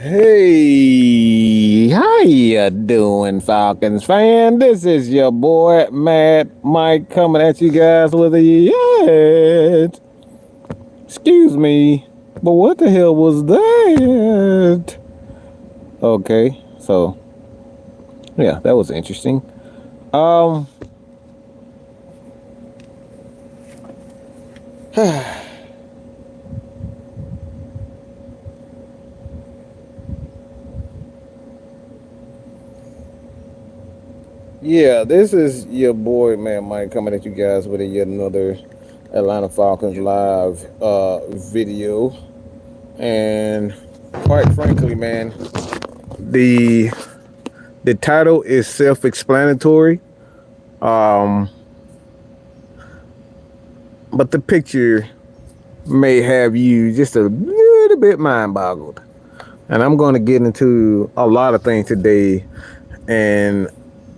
Hey, how you doing, Falcons fan? This is your boy Mad Mike coming at you guys with a yet. Excuse me, but what the hell was that? Okay, so yeah, that was interesting. Um, yeah, this is your boy Mad Mike coming at you guys with a yet another Atlanta Falcons live video, and quite frankly, man, the the title is self-explanatory, um, but the picture may have you just a little bit mind-boggled. And I'm going to get into a lot of things today, and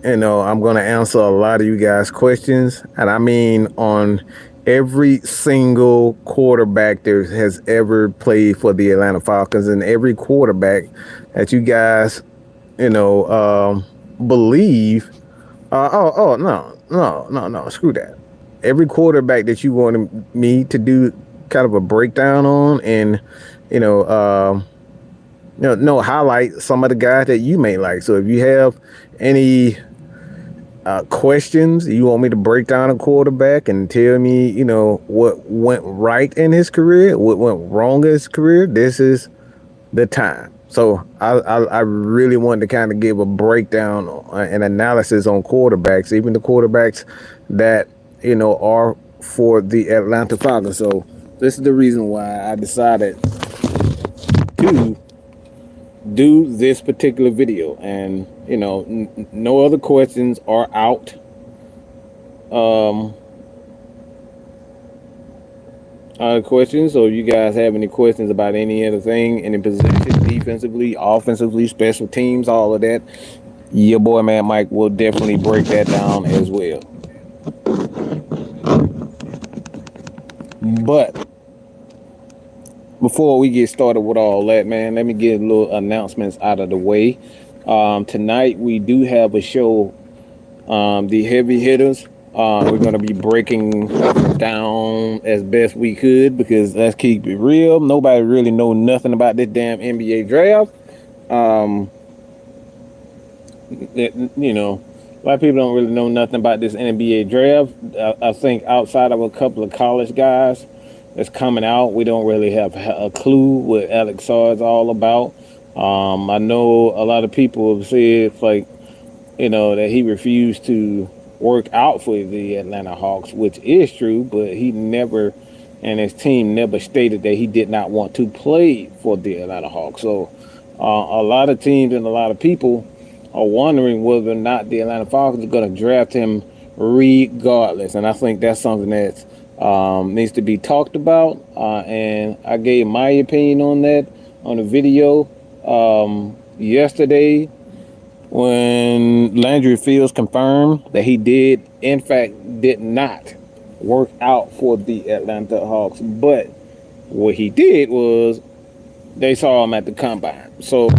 I'm going to answer a lot of you guys' questions, and I mean on every single quarterback that has ever played for the Atlanta Falcons, and every quarterback that you guys believe. No, screw that. Every quarterback that you wanted me to do kind of a breakdown on, and you know, um, highlight some of the guys that you may like. So if you have any questions, you want me to break down a quarterback and tell me, what went right in his career, what went wrong in his career, this is the time. So I really wanted to kind of give a breakdown and analysis on quarterbacks, even the quarterbacks that are for the Atlanta Falcons. So this is the reason why I decided to do this particular video, and no other questions are out. Questions. So if you guys have any questions about any other thing, any position, defensively, offensively, special teams, all of that, your boy Man Mike will definitely break that down as well. But before we get started with all that, man, let me get a little announcements out of the way. Tonight we do have a show, the heavy hitters. We're going to be breaking down as best we could, because let's keep it real, nobody really know nothing about this damn NBA draft. A lot of people don't really know nothing about this NBA draft. I think outside of a couple of college guys that's coming out, we don't really have a clue what Alex Saw is all about. I know a lot of people have said that he refused to work out for the Atlanta Hawks, which is true, but he never, and his team never stated that he did not want to play for the Atlanta Hawks. So a lot of teams and a lot of people are wondering whether or not the Atlanta Falcons are going to draft him regardless. And I think that's something that needs to be talked about. And I gave my opinion on that on a video yesterday, when Landry Fields confirmed that he did not work out for the Atlanta Hawks. But what he did was they saw him at the combine. So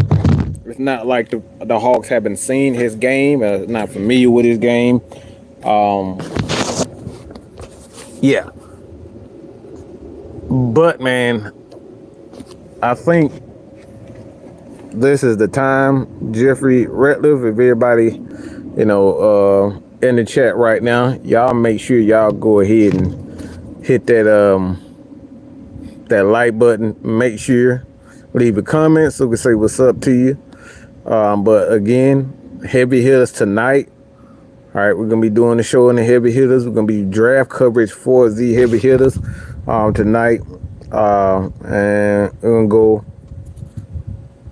it's not like the Hawks haven't seen his game, not familiar with his game. Yeah. But, man, I think this is the time. Jeffrey Ratliff, if everybody, in the chat right now, y'all make sure y'all go ahead and hit that like button. Make sure leave a comment so we can say what's up to you. But again, heavy hitters tonight. All right, we're gonna be doing the show in the heavy hitters. We're gonna be draft coverage for the heavy hitters tonight, and we're gonna go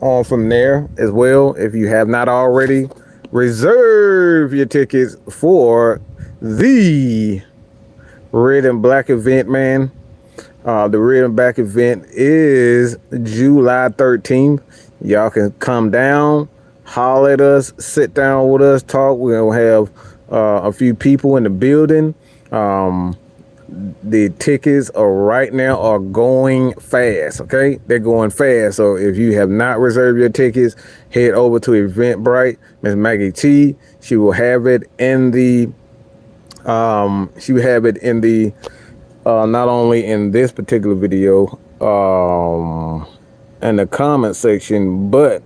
on from there as well. If you have not already, reserve your tickets for the Red and Black event, man. The Red and Black event is July 13th. Y'all can come down, holler at us, sit down with us, talk. We're gonna have a few people in the building. the tickets are right now are going fast. Okay, they're going fast. So if you have not reserved your tickets, head over to Eventbrite. Miss Maggie T, she will have it in the not only in this particular video in the comment section, but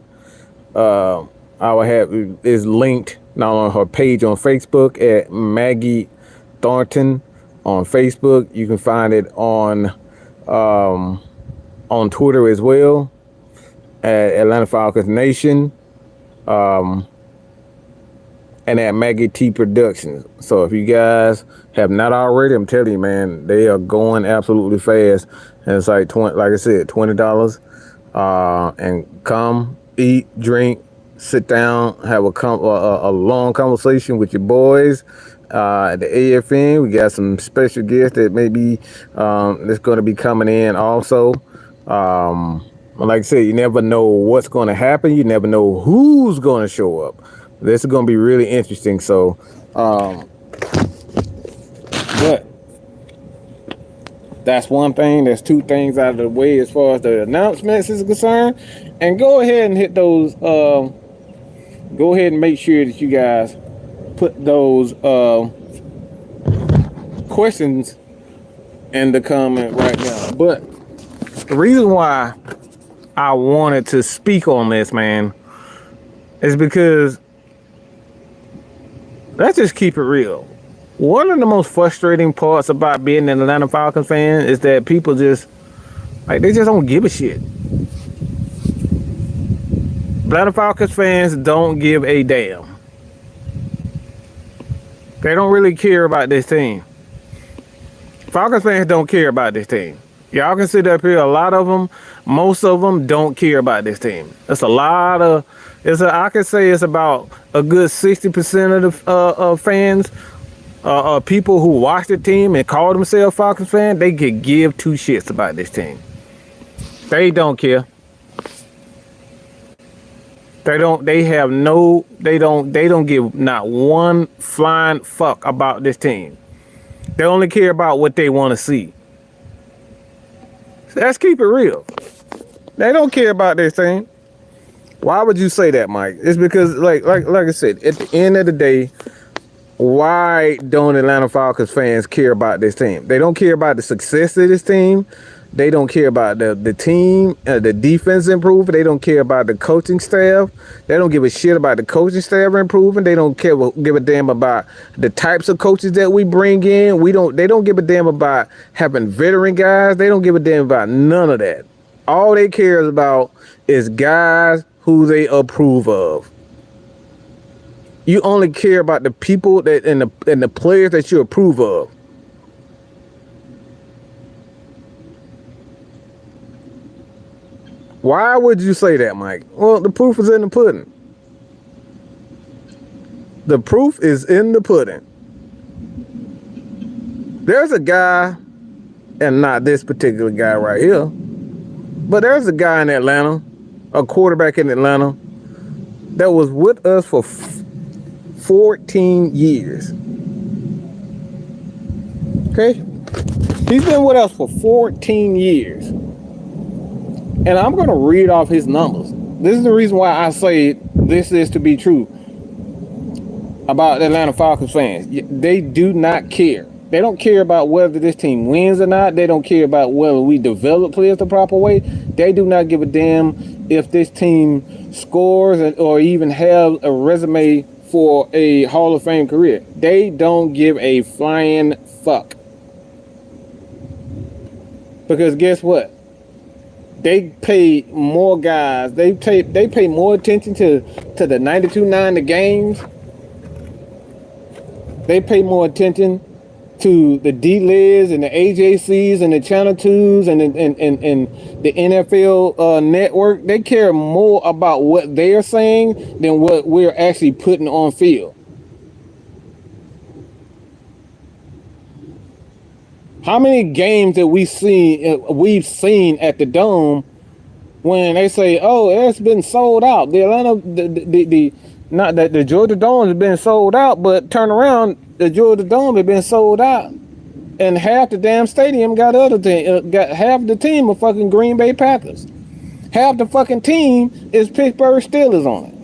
I will have is linked now on her page on Facebook at Maggie Thornton on Facebook. You can find it on Twitter as well at Atlanta Falcons Nation, and at Maggie T Productions. So if you guys have not already, I'm telling you, man, they are going absolutely fast. And it's like like I said, $20, and come eat, drink, sit down, have a long conversation with your boys. At the AFN, we got some special guests that maybe that's going to be coming in also. Like I said, you never know what's going to happen. You never know who's going to show up. This is going to be really interesting. So, but that's one thing. There's two things out of the way as far as the announcements is concerned. And go ahead and hit those. Go ahead and make sure that you guys put those questions in the comment right now. But the reason why I wanted to speak on this, man, is because let's just keep it real. One of the most frustrating parts about being an Atlanta Falcons fan is that people just, like, they just don't give a shit. Atlanta Falcons fans don't give a damn. They don't really care about this team. Falcons fans don't care about this team. Y'all can sit up here, a lot of them, most of them don't care about this team. It's a lot of, I can say it's about a good 60% of the fans, people who watch the team and call themselves Falcons fans, they could give two shits about this team. They don't care. They don't give not one flying fuck about this team. They only care about what they want to see. Let's keep it real. They don't care about this thing. Why would you say that, Mike? It's because, like I said, at the end of the day, why don't Atlanta Falcons fans care about this team? They don't care about the success of this team. They don't care about the team, the defense improving. They don't care about the coaching staff. They don't give a shit about the coaching staff improving. They don't give a damn about the types of coaches that we bring in. They don't give a damn about having veteran guys. They don't give a damn about none of that. All they care about is guys who they approve of. You only care about the people that and the players that you approve of. Why would you say that, Mike? Well, the proof is in the pudding. The proof is in the pudding. There's a guy, and not this particular guy right here, but there's a guy in Atlanta, a quarterback in Atlanta, that was with us for 14 years. Okay? He's been with us for 14 years. And I'm going to read off his numbers. This is the reason why I say this is to be true about the Atlanta Falcons fans. They do not care. They don't care about whether this team wins or not. They don't care about whether we develop players the proper way. They do not give a damn if this team scores or even have a resume for a Hall of Fame career. They don't give a flying fuck. Because guess what? They pay more guys. They pay more attention to the 92-9 the games. They pay more attention to the D-Liz and the AJCs and the Channel 2s and the NFL network. They care more about what they're saying than what we're actually putting on field. How many games that we've seen at the Dome when they say, "Oh, it's been sold out"? The Georgia Dome has been sold out, but turn around, the Georgia Dome has been sold out and half the damn stadium got got half the team of fucking Green Bay Packers. Half the fucking team is Pittsburgh Steelers on it.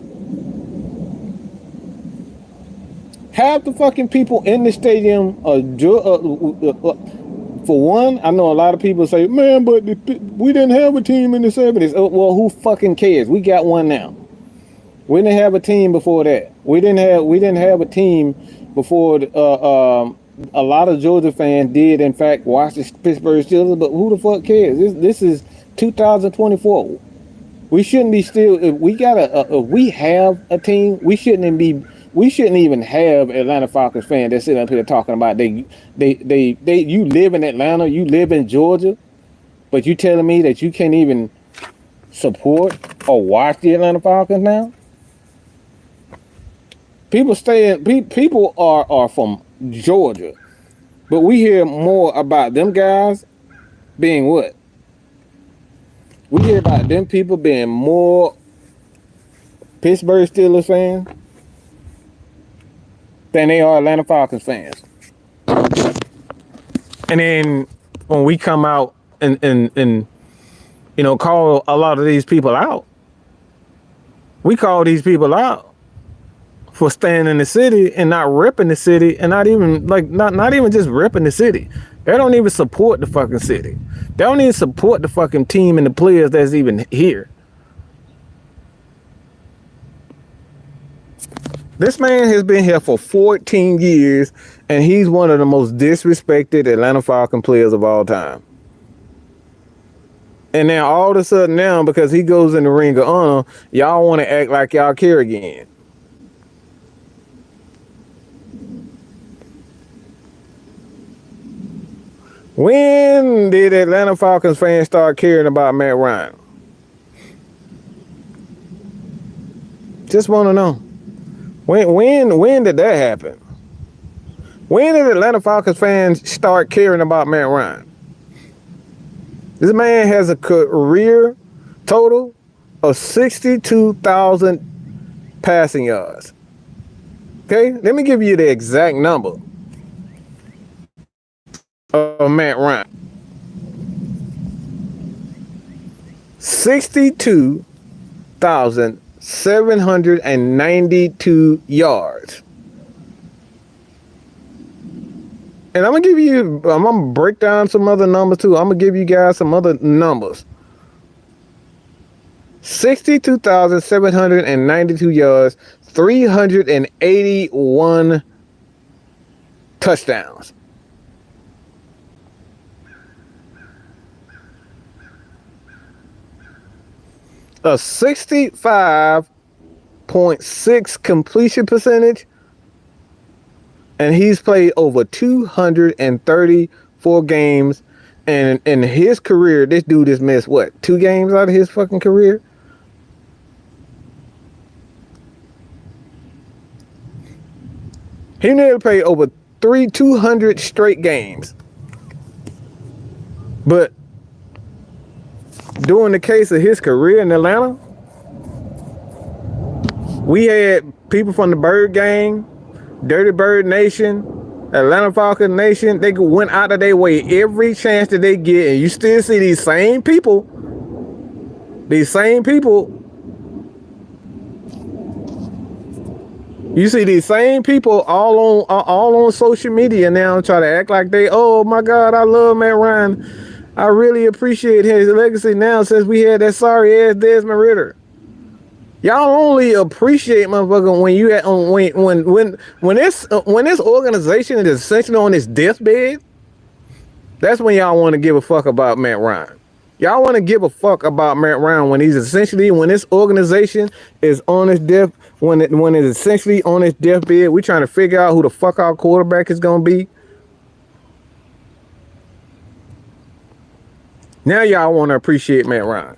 Half the fucking people in the stadium are for one, I know a lot of people say, man, but we didn't have a team in the 70s. Well, who fucking cares? We got one now. We didn't have a team before that. We didn't have a team before. A lot of Georgia fans did, in fact, watch the Pittsburgh Steelers. But who the fuck cares? This is 2024. We shouldn't be still. If we have a team, we shouldn't even have Atlanta Falcons fans that sit up here talking about you live in Atlanta, you live in Georgia, but you telling me that you can't even support or watch the Atlanta Falcons now? People are from Georgia, but we hear more about them guys being what? We hear about them people being more Pittsburgh Steelers fans than they are Atlanta Falcons fans. And then when we come out and call a lot of these people out, we call these people out for staying in the city and not repping the city, and not even just repping the city. They don't even support the fucking city. They don't even support the fucking team and the players that's even here. This man has been here for 14 years, and he's one of the most disrespected Atlanta Falcon players of all time. And now all of a sudden now, because he goes in the ring of honor, y'all want to act like y'all care again. When did Atlanta Falcons fans start caring about Matt Ryan? Just want to know. When did that happen? When did Atlanta Falcons fans start caring about Matt Ryan? This man has a career total of 62,000 passing yards. Okay, let me give you the exact number of Matt Ryan. 62,792 yards. And I'm gonna break down some other numbers too. I'm gonna give you guys some other numbers. 62,792 yards, 381 touchdowns. A 65.6 completion percentage, and he's played over 234 games. And in his career, this dude has missed what? 2 games out of his fucking career? He nearly played over 200 straight games. But during the case of his career in Atlanta, we had people from the Bird Gang, Dirty Bird Nation, Atlanta Falcons Nation. They went out of their way every chance that they get, and you still see these same people You see these same people all on social media now try to act like they, oh my God, I love Matt Ryan. I really appreciate his legacy now since we had that sorry ass Desmond Ridder. Y'all only appreciate motherfucker when you at when this organization is essentially on its deathbed. That's when y'all want to give a fuck about Matt Ryan. Y'all want to give a fuck about Matt Ryan when this organization is on its death, when it's essentially on its deathbed. We trying to figure out who the fuck our quarterback is gonna be. Now y'all want to appreciate Matt Ryan.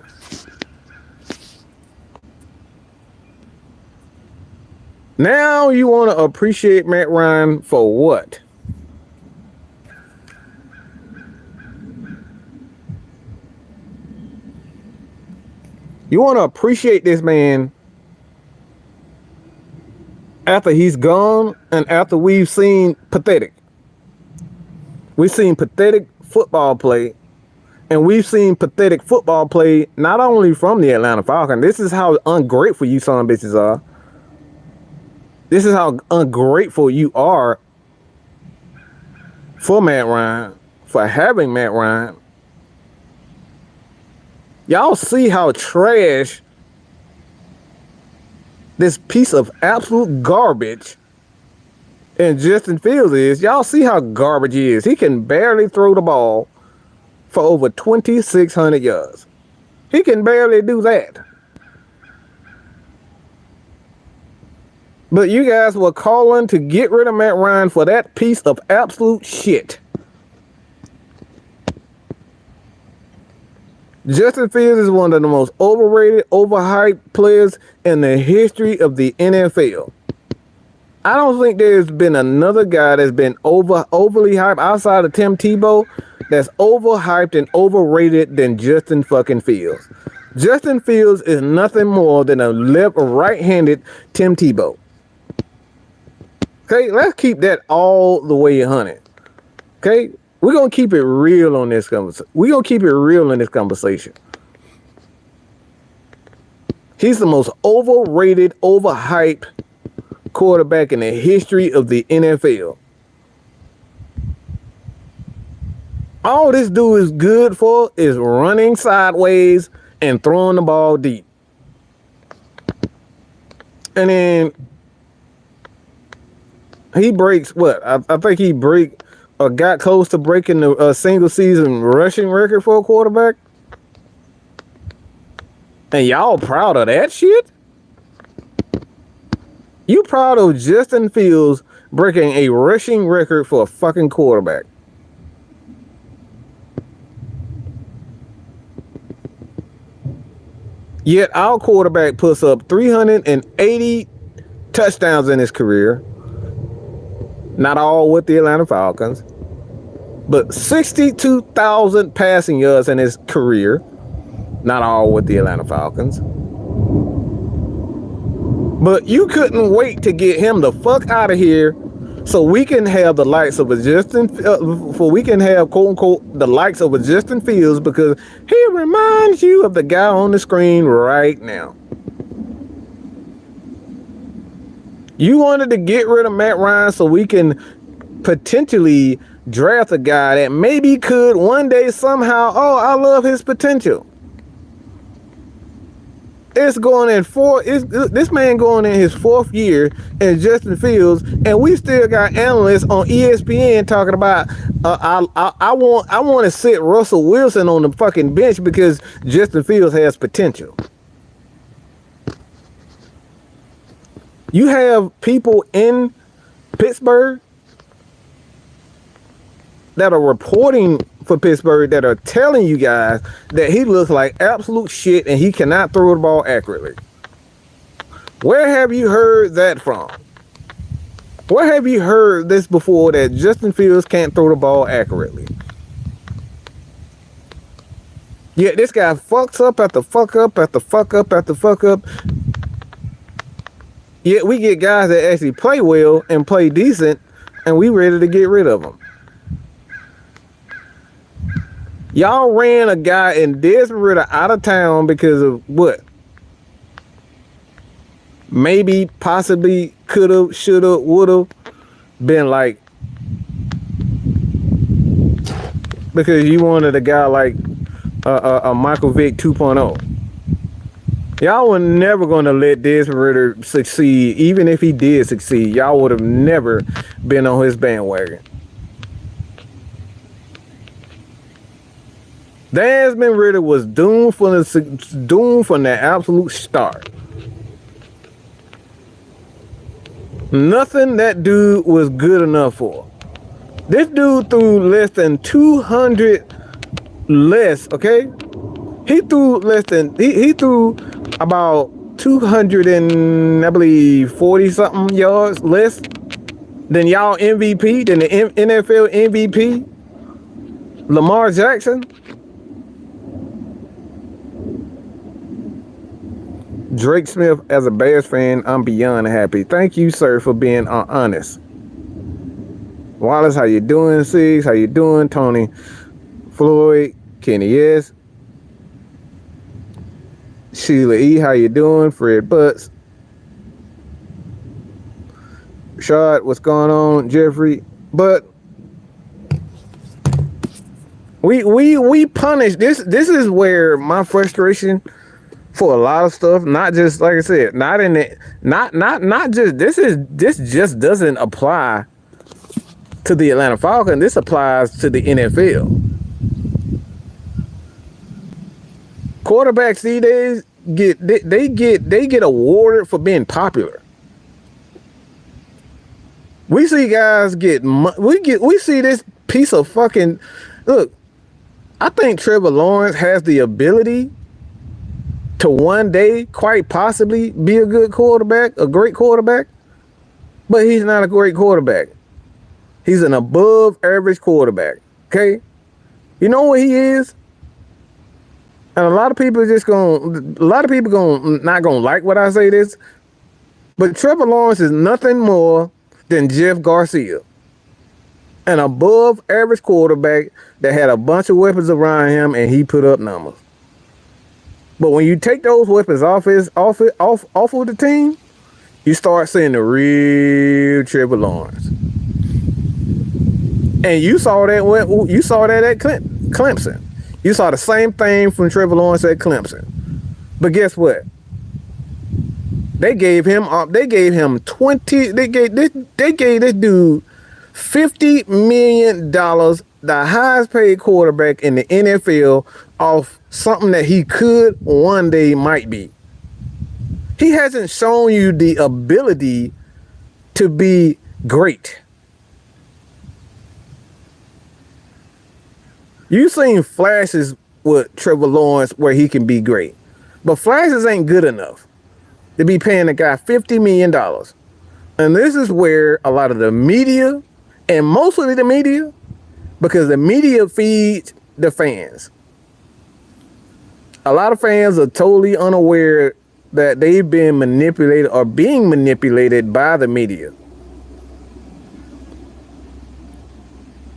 Now you want to appreciate Matt Ryan for what? You want to appreciate this man after he's gone and after we've seen pathetic. We've seen pathetic football play, and we've seen pathetic football play not only from the Atlanta Falcons. This is how ungrateful you son of bitches are. This is how ungrateful you are for Matt Ryan, for having Matt Ryan. Y'all see how trash this piece of absolute garbage and Justin Fields is. Y'all see how garbage he is. He can barely throw the ball for over 2,600 yards. He can barely do that. But you guys were calling to get rid of Matt Ryan for that piece of absolute shit. Justin Fields is one of the most overrated, overhyped players in the history of the NFL. I don't think there's been another guy that's been overly hyped outside of Tim Tebow that's overhyped and overrated than Justin fucking Fields. Justin Fields is nothing more than a right-handed Tim Tebow. Okay, let's keep that all the way 100. Okay, we're gonna keep it real on this conversation. We're gonna keep it real in this conversation. He's the most overrated, overhyped quarterback in the history of the NFL. All this dude is good for is running sideways and throwing the ball deep. And then he breaks what? I think he got close to breaking the single season rushing record for a quarterback. And y'all proud of that shit? You proud of Justin Fields breaking a rushing record for a fucking quarterback? Yet our quarterback puts up 380 touchdowns in his career. Not all with the Atlanta Falcons, but 62,000 passing yards in his career. Not all with the Atlanta Falcons. But you couldn't wait to get him the fuck out of here so we can have the likes of a Justin, we can have quote unquote the likes of a Justin Fields, because he reminds you of the guy on the screen right now. You wanted to get rid of Matt Ryan so we can potentially draft a guy that maybe could one day somehow, I love his potential. It's going in this man going in his 4th year in Justin Fields, and we still got analysts on ESPN talking about I want to sit Russell Wilson on the fucking bench because Justin Fields has potential. You have people in Pittsburgh that are reporting for Pittsburgh that are telling you guys that he looks like absolute shit and he cannot throw the ball accurately. Where have you heard that from? Where have you heard this before, that Justin Fields can't throw the ball accurately? Yet this guy fucks up after fuck up after fuck up after fuck up. Yet we get guys that actually play well and play decent, and we ready to get rid of them. Y'all ran a guy in Desmond Ridder out of town because of what? Maybe, possibly, coulda, shoulda, woulda been like, because you wanted a guy like a Michael Vick 2.0. Y'all were never going to let Desmond Ridder succeed. Even if he did succeed, y'all would have never been on his bandwagon. Desmond Ridder was doomed from the absolute start. Nothing that dude was good enough for. This dude threw less than 200 less, okay? He threw less than, he threw about 200 and I believe 40 something yards less than y'all MVP, than the NFL MVP, Lamar Jackson. Drake Smith, as a Bears fan, I'm beyond happy. Thank you, sir, for being honest. Wallace, how you doing? Six, how you doing? Tony, Floyd, Kenny S, Sheila E, how you doing? Fred Butts, Shad, what's going on? Jeffrey, but we punish this. This is where my frustration for a lot of stuff, not just like I said, not in it, not just this just doesn't apply to the Atlanta Falcons. This applies to the NFL. Quarterbacks these days get awarded for being popular. We see guys we see this piece of fucking look. I think Trevor Lawrence has the ability to one day quite possibly be a good quarterback, a great quarterback, but he's not a great quarterback. He's an above average quarterback. Okay, you know what he is, and a lot of people not gonna like what I say this, but Trevor Lawrence is nothing more than Jeff Garcia, an above average quarterback that had a bunch of weapons around him and he put up numbers. But when you take those weapons off of the team, you start seeing the real Trevor Lawrence. And you saw that at Clemson. You saw the same thing from Trevor Lawrence at Clemson. But guess what? They gave this dude $50 million, the highest paid quarterback in the NFL, off something that he could one day might be. He hasn't shown you the ability to be great. You've seen flashes with Trevor Lawrence where he can be great, but flashes ain't good enough to be paying a guy $50 million. And this is where a lot of the media, and mostly the media, because the media feeds the fans. A lot of fans are totally unaware that they've been manipulated or being manipulated by the media.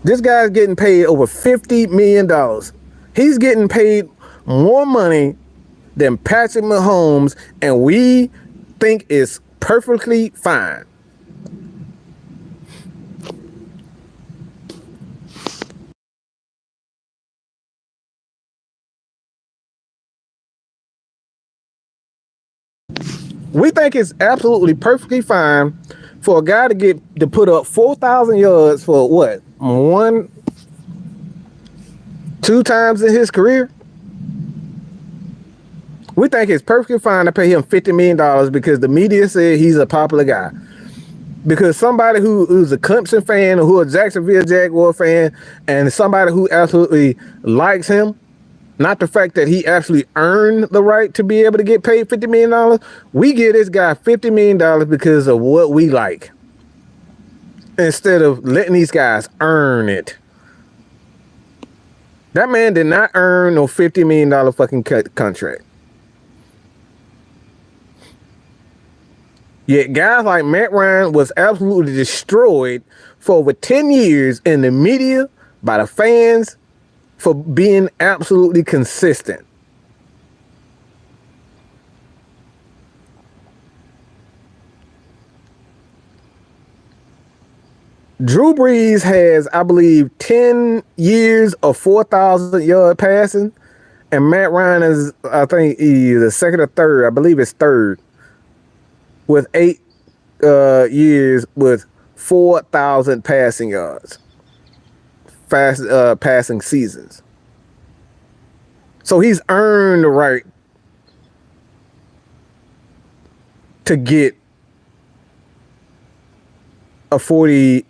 This guy's getting paid over $50 million. He's getting paid more money than Patrick Mahomes, and we think it's perfectly fine. We think it's absolutely perfectly fine for a guy to put up 4,000 yards for what? Two times in his career. We think it's perfectly fine to pay him $50 million because the media said he's a popular guy. Because somebody who's a Clemson fan or who a Jacksonville Jaguar fan and somebody who absolutely likes him, not the fact that he actually earned the right to be able to get paid $50 million. We give this guy $50 million because of what we like, instead of letting these guys earn it. That man did not earn no $50 million fucking contract. Yet guys like Matt Ryan was absolutely destroyed for over 10 years in the media by the fans for being absolutely consistent. Drew Brees has, I believe, 10 years of 4,000 yard passing, and Matt Ryan is, I think, either second or third. I believe it's third, with 8 years with 4,000 passing yards. Passing seasons. So he's earned the right to get a $40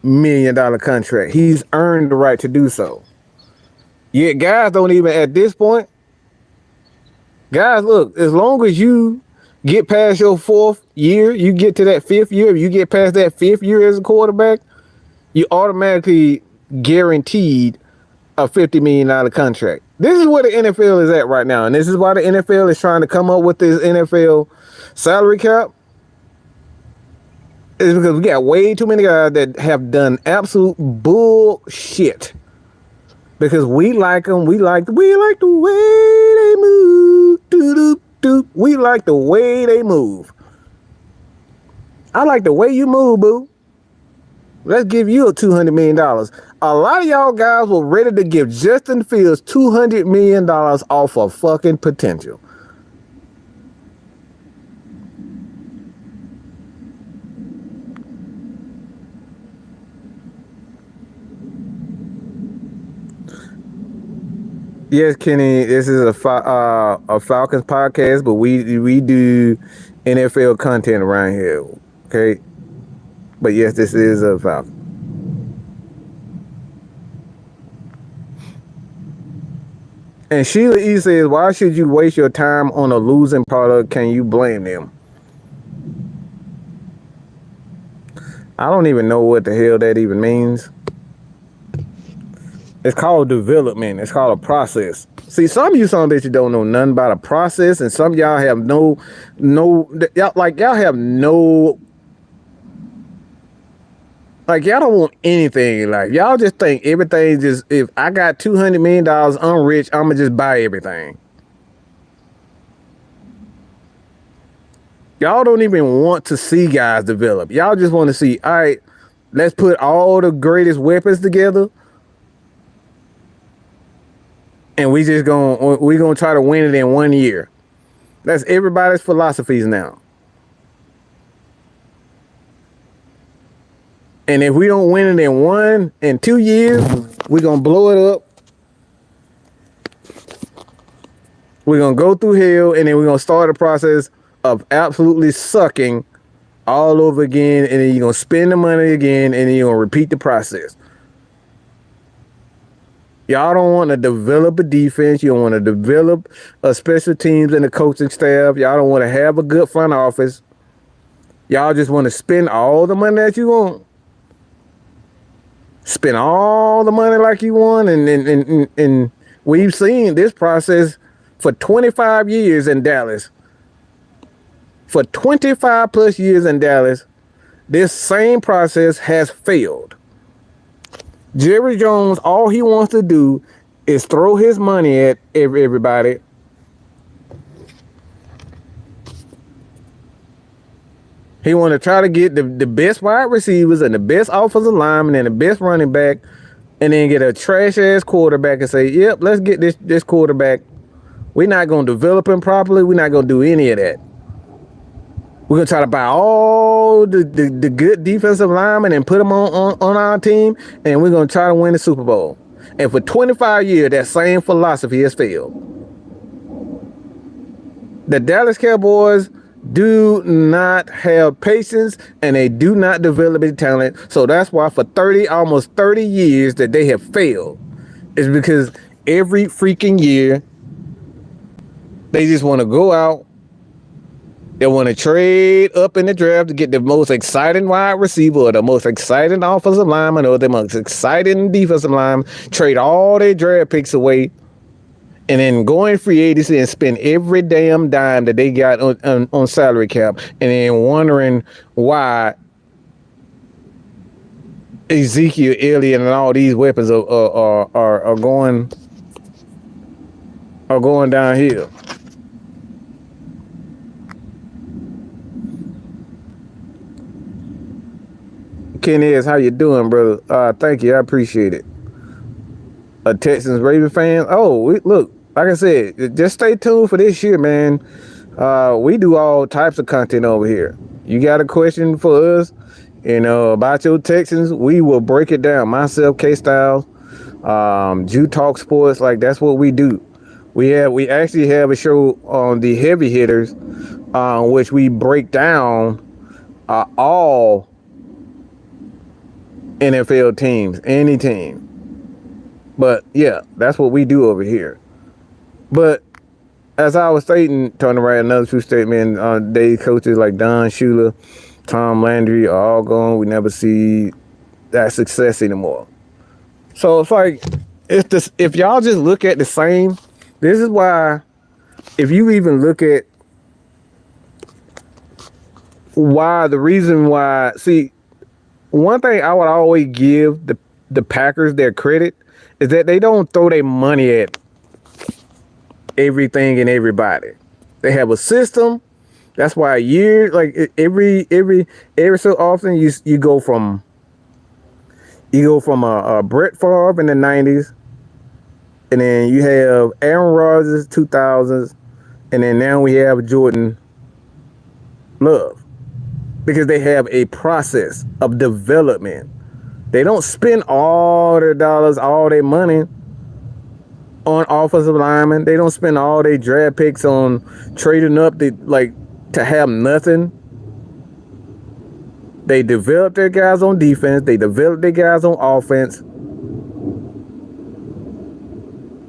million contract. He's earned the right to do so. Yet guys don't even, at this point, guys, look, as long as you get past your 4th year, you get to that 5th year, you get past that 5th year as a quarterback, you automatically guaranteed a $50 million contract. This is where the NFL is at right now. And this is why the NFL is trying to come up with this NFL salary cap. It's because we got way too many guys that have done absolute bullshit. Because we like them, we like the way they move. Doo-doo-doo. We like the way they move. I like the way you move, boo. Let's give you a $200 million. A lot of y'all guys were ready to give Justin Fields $200 million off of fucking potential. Yes, Kenny, this is a Falcons podcast, but we do NFL content around here, okay? But yes, this is a Falcon. And Sheila E says, why should you waste your time on a losing product? Can you blame them? I don't even know what the hell that even means. It's called development. It's called a process. See, some of you bitches don't know nothing about a process, and some of y'all have y'all don't want anything in life. Y'all just think everything just, if I got $200 million, I'm rich, I'm gonna just buy everything. Y'all don't even want to see guys develop. Y'all just want to see, all right, let's put all the greatest weapons together, and we're gonna try to win it in 1 year. That's everybody's philosophies now. And if we don't win it in 2 years, we're gonna blow it up. We're gonna go through hell, and then we're gonna start a process of absolutely sucking all over again, and then you're gonna spend the money again, and then you're gonna repeat the process. Y'all don't want to develop a defense. You don't want to develop a special teams and a coaching staff. Y'all don't want to have a good front office. Y'all just want to spend all the money that you want. Spend all the money like you want. And we've seen this process for 25 years in Dallas. For 25 plus years in Dallas, this same process has failed. Jerry Jones, all he wants to do is throw his money at everybody. He want to try to get the best wide receivers and the best offensive lineman and the best running back, and then get a trash ass quarterback and say, yep, let's get this quarterback. We're not going to develop him properly. We're not going to do any of that. We're going to try to buy all the good defensive linemen and put them on our team, and we're going to try to win the Super Bowl. And for 25 years, that same philosophy has failed. The Dallas Cowboys do not have patience, and they do not develop any talent. So that's why for almost 30 years that they have failed. It's because every freaking year, they just want to go out. They want to trade up in the draft to get the most exciting wide receiver or the most exciting offensive lineman or the most exciting defensive lineman, trade all their draft picks away, and then go in free agency and spend every damn dime that they got on salary cap, and then wondering why Ezekiel Elliott and all these weapons are going downhill. Ken is, how you doing, brother? Thank you, I appreciate it. A Texans Raven fan. Look, like I said, just stay tuned for this year, man. We do all types of content over here. You got a question for us, about your Texans, we will break it down. Myself, K-Styles, Jew Talk Sports, like that's what we do. We actually have a show on the heavy hitters, which we break down all NFL teams, any team. But yeah, that's what we do over here. But as I was stating, trying to write another true statement, day coaches like Don Shula, Tom Landry are all gone. We never see that success anymore. So it's like, if y'all just look at the same, this is why, if you even look at why the reason why. See, one thing I would always give the Packers their credit is that they don't throw their money at everything and everybody. They have a system. That's why every so often you go from a Brett Favre in the 90s, and then you have Aaron Rodgers 2000s, and then now we have Jordan Love, because they have a process of development. They don't spend all their dollars, all their money on offensive linemen. They don't spend all their draft picks on trading up to have nothing. They develop their guys on defense. They develop their guys on offense.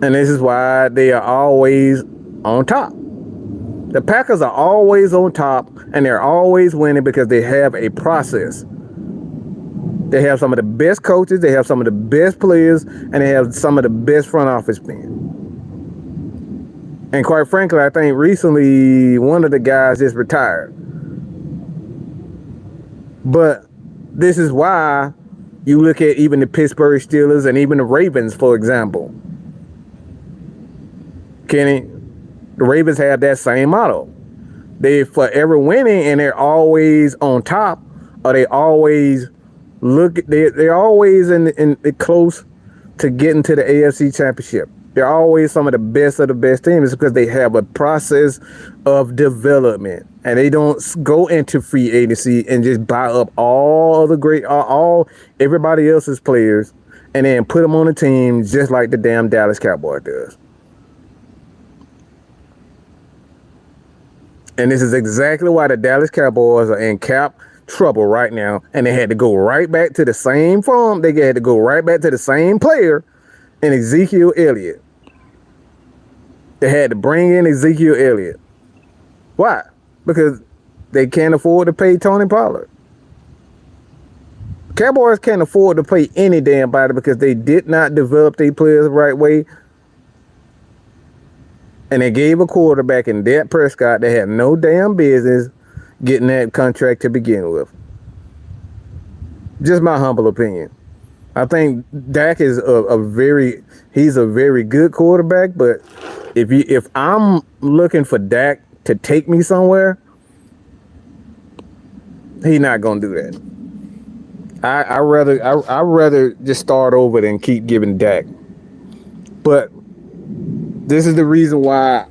And this is why they are always on top. The Packers are always on top, and they're always winning because they have a process. They have some of the best coaches, they have some of the best players, and they have some of the best front office men. And quite frankly, I think recently one of the guys just retired. But this is why you look at even the Pittsburgh Steelers and even the Ravens, for example. Kenny, the Ravens have that same model. They're forever winning, and they're always on top, or they always they're always in close to getting to the AFC Championship. They're always some of the best teams because they have a process of development, and they don't go into free agency and just buy up all everybody else's players and then put them on a team just like the damn Dallas Cowboys does. And this is exactly why the Dallas Cowboys are in cap trouble right now, and they had to go right back to the same farm. They had to go right back to the same player in Ezekiel Elliott. They had to bring in Ezekiel Elliott. Why? Because they can't afford to pay Tony Pollard. Cowboys can't afford to pay any damn body because they did not develop their players the right way. And they gave a quarterback in Dak Prescott that had no damn business getting that contract to begin with. Just my humble opinion. I think Dak is he's a very good quarterback, but if I'm looking for Dak to take me somewhere, he's not gonna do that. I rather just start over than keep giving Dak. But this is the reason why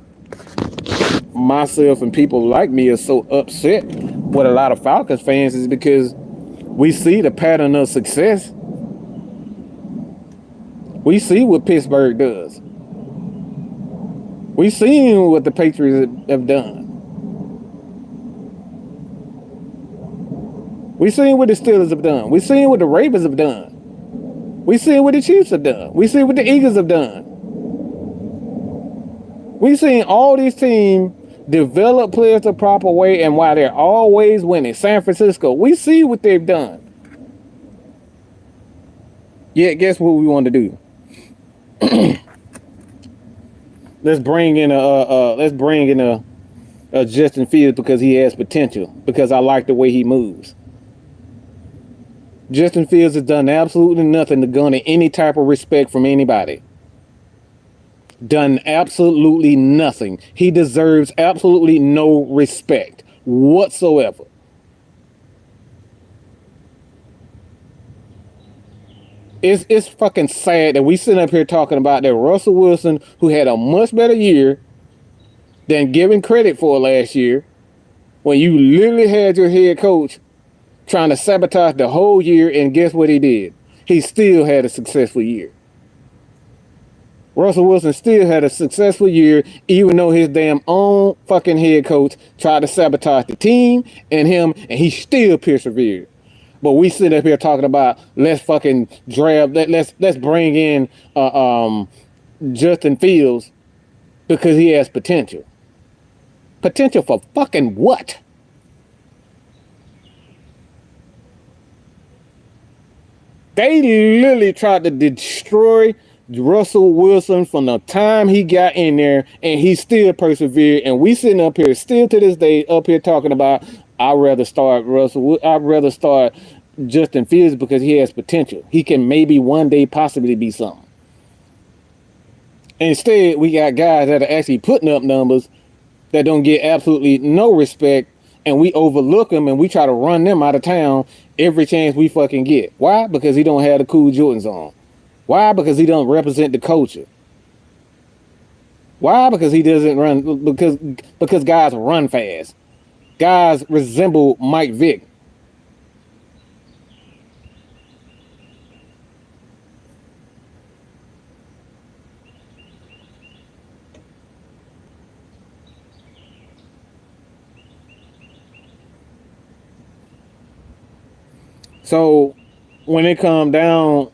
myself and people like me are so upset with a lot of Falcons fans, is because we see the pattern of success. We see what Pittsburgh does. We see what the Patriots have done. We see what the Steelers have done. We see what the Ravens have done. We see what the Chiefs have done. We see what the Eagles have done. We've seen all these teams develop players the proper way, and while they're always winning. San Francisco, we see what they've done. Yeah, guess what we want to do? Let's bring in a Justin Fields because he has potential. Because I like the way he moves. Justin Fields has done absolutely nothing to garner any type of respect from anybody. Done absolutely nothing. He deserves absolutely no respect whatsoever. It's fucking sad that we sit up here talking about that Russell Wilson, who had a much better year than given credit for last year, when you literally had your head coach trying to sabotage the whole year, and guess what he did? He still had a successful year. Russell Wilson still had a successful year, even though his damn own fucking head coach tried to sabotage the team and him, and he still persevered. But we sit up here talking about let's fucking draft, let's bring in Justin Fields because he has potential. Potential for fucking what? They literally tried to destroy Russell Wilson from the time he got in there, and he still persevered. And we sitting up here still to this day up here talking about I'd rather start Russell. I'd rather start Justin Fields because he has potential. He can maybe one day possibly be something. Instead, we got guys that are actually putting up numbers that don't get absolutely no respect, and we overlook them and we try to run them out of town every chance we fucking get. Why? Because he don't have the cool Jordans on. Why? Because he don't represent the culture. Why? Because he doesn't run, because guys run fast. Guys resemble Mike Vick. So when it comes down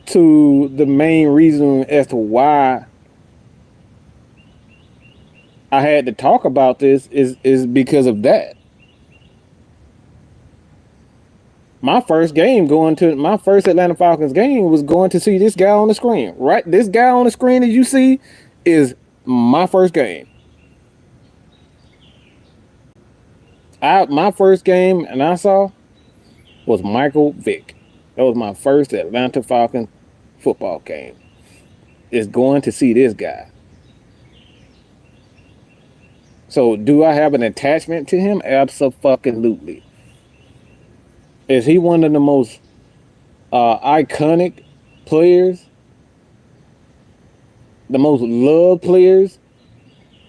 to the main reason as to why I had to talk about this is because of that. My first Atlanta Falcons game was going to see this guy on the screen. Right? This guy on the screen that you see is my first game. My first game and I saw was Michael Vick. That was my first Atlanta Falcons football game. Is going to see this guy. So do I have an attachment to him? Absolutely. Is he one of the most iconic players? The most loved players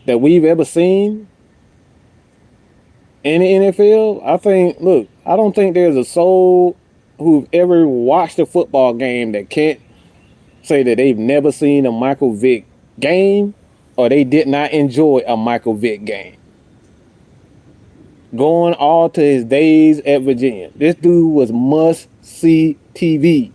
that we've ever seen in the NFL? I don't think there's a soul who've ever watched a football game that can't say that they've never seen a Michael Vick game or they did not enjoy a Michael Vick game. Going all to his days at Virginia. This dude was must-see TV.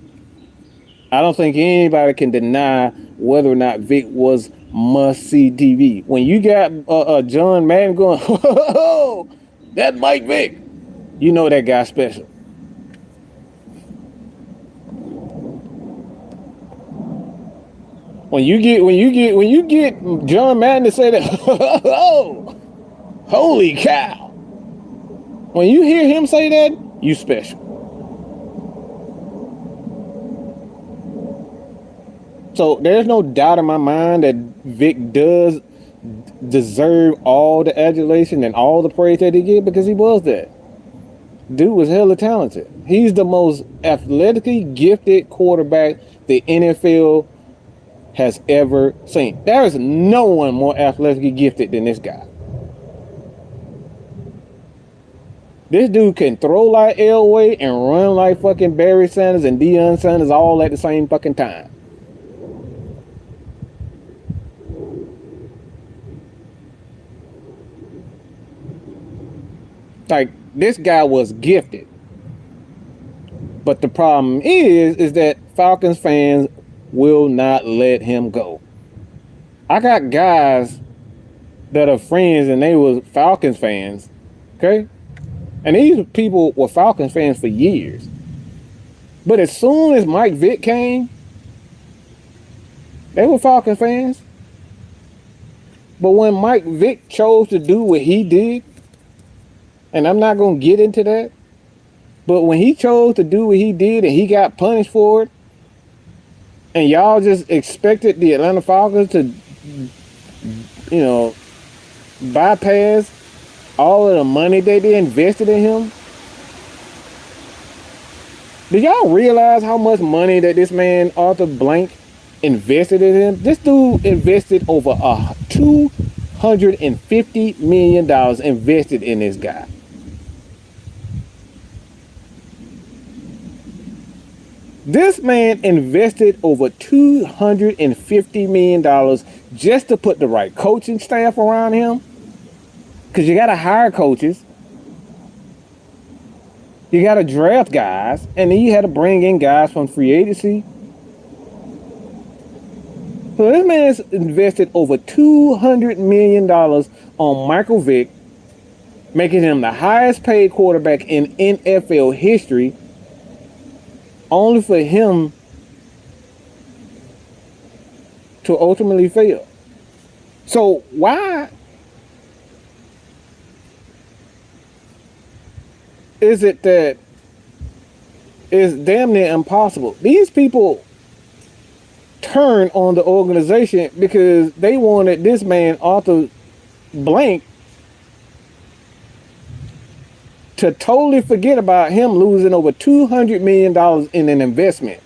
I don't think anybody can deny whether or not Vick was must-see TV. When you got John Madden going, oh, that's Mike Vick, you know that guy's special. When you get John Madden to say that, oh, holy cow. When you hear him say that, you special. So there's no doubt in my mind that Vick does deserve all the adulation and all the praise that he get because he was that. Dude was hella talented. He's the most athletically gifted quarterback the NFL has ever seen. There is no one more athletically gifted than this guy. This dude can throw like Elway and run like fucking Barry Sanders and Deion Sanders all at the same fucking time. Like, this guy was gifted. But the problem is that Falcons fans will not let him go. I got guys that are friends and they were Falcons fans, okay? And these people were Falcons fans for years. But as soon as Mike Vick came, they were Falcons fans. But when Mike Vick chose to do what he did, and I'm not going to get into that, but when he chose to do what he did and he got punished for it, and y'all just expected the Atlanta Falcons to, bypass all of the money they invested in him. Do y'all realize how much money that this man, Arthur Blank, invested in him? This dude invested over $250 million invested in this guy. This man invested over $250 million just to put the right coaching staff around him. Because you got to hire coaches. You got to draft guys. And then you had to bring in guys from free agency. So this man's invested over $200 million on Michael Vick, making him the highest paid quarterback in NFL history, only for him to ultimately fail. So why is it that it's damn near impossible? These people turn on the organization because they wanted this man, Arthur Blank, to totally forget about him losing over $200 million in an investment.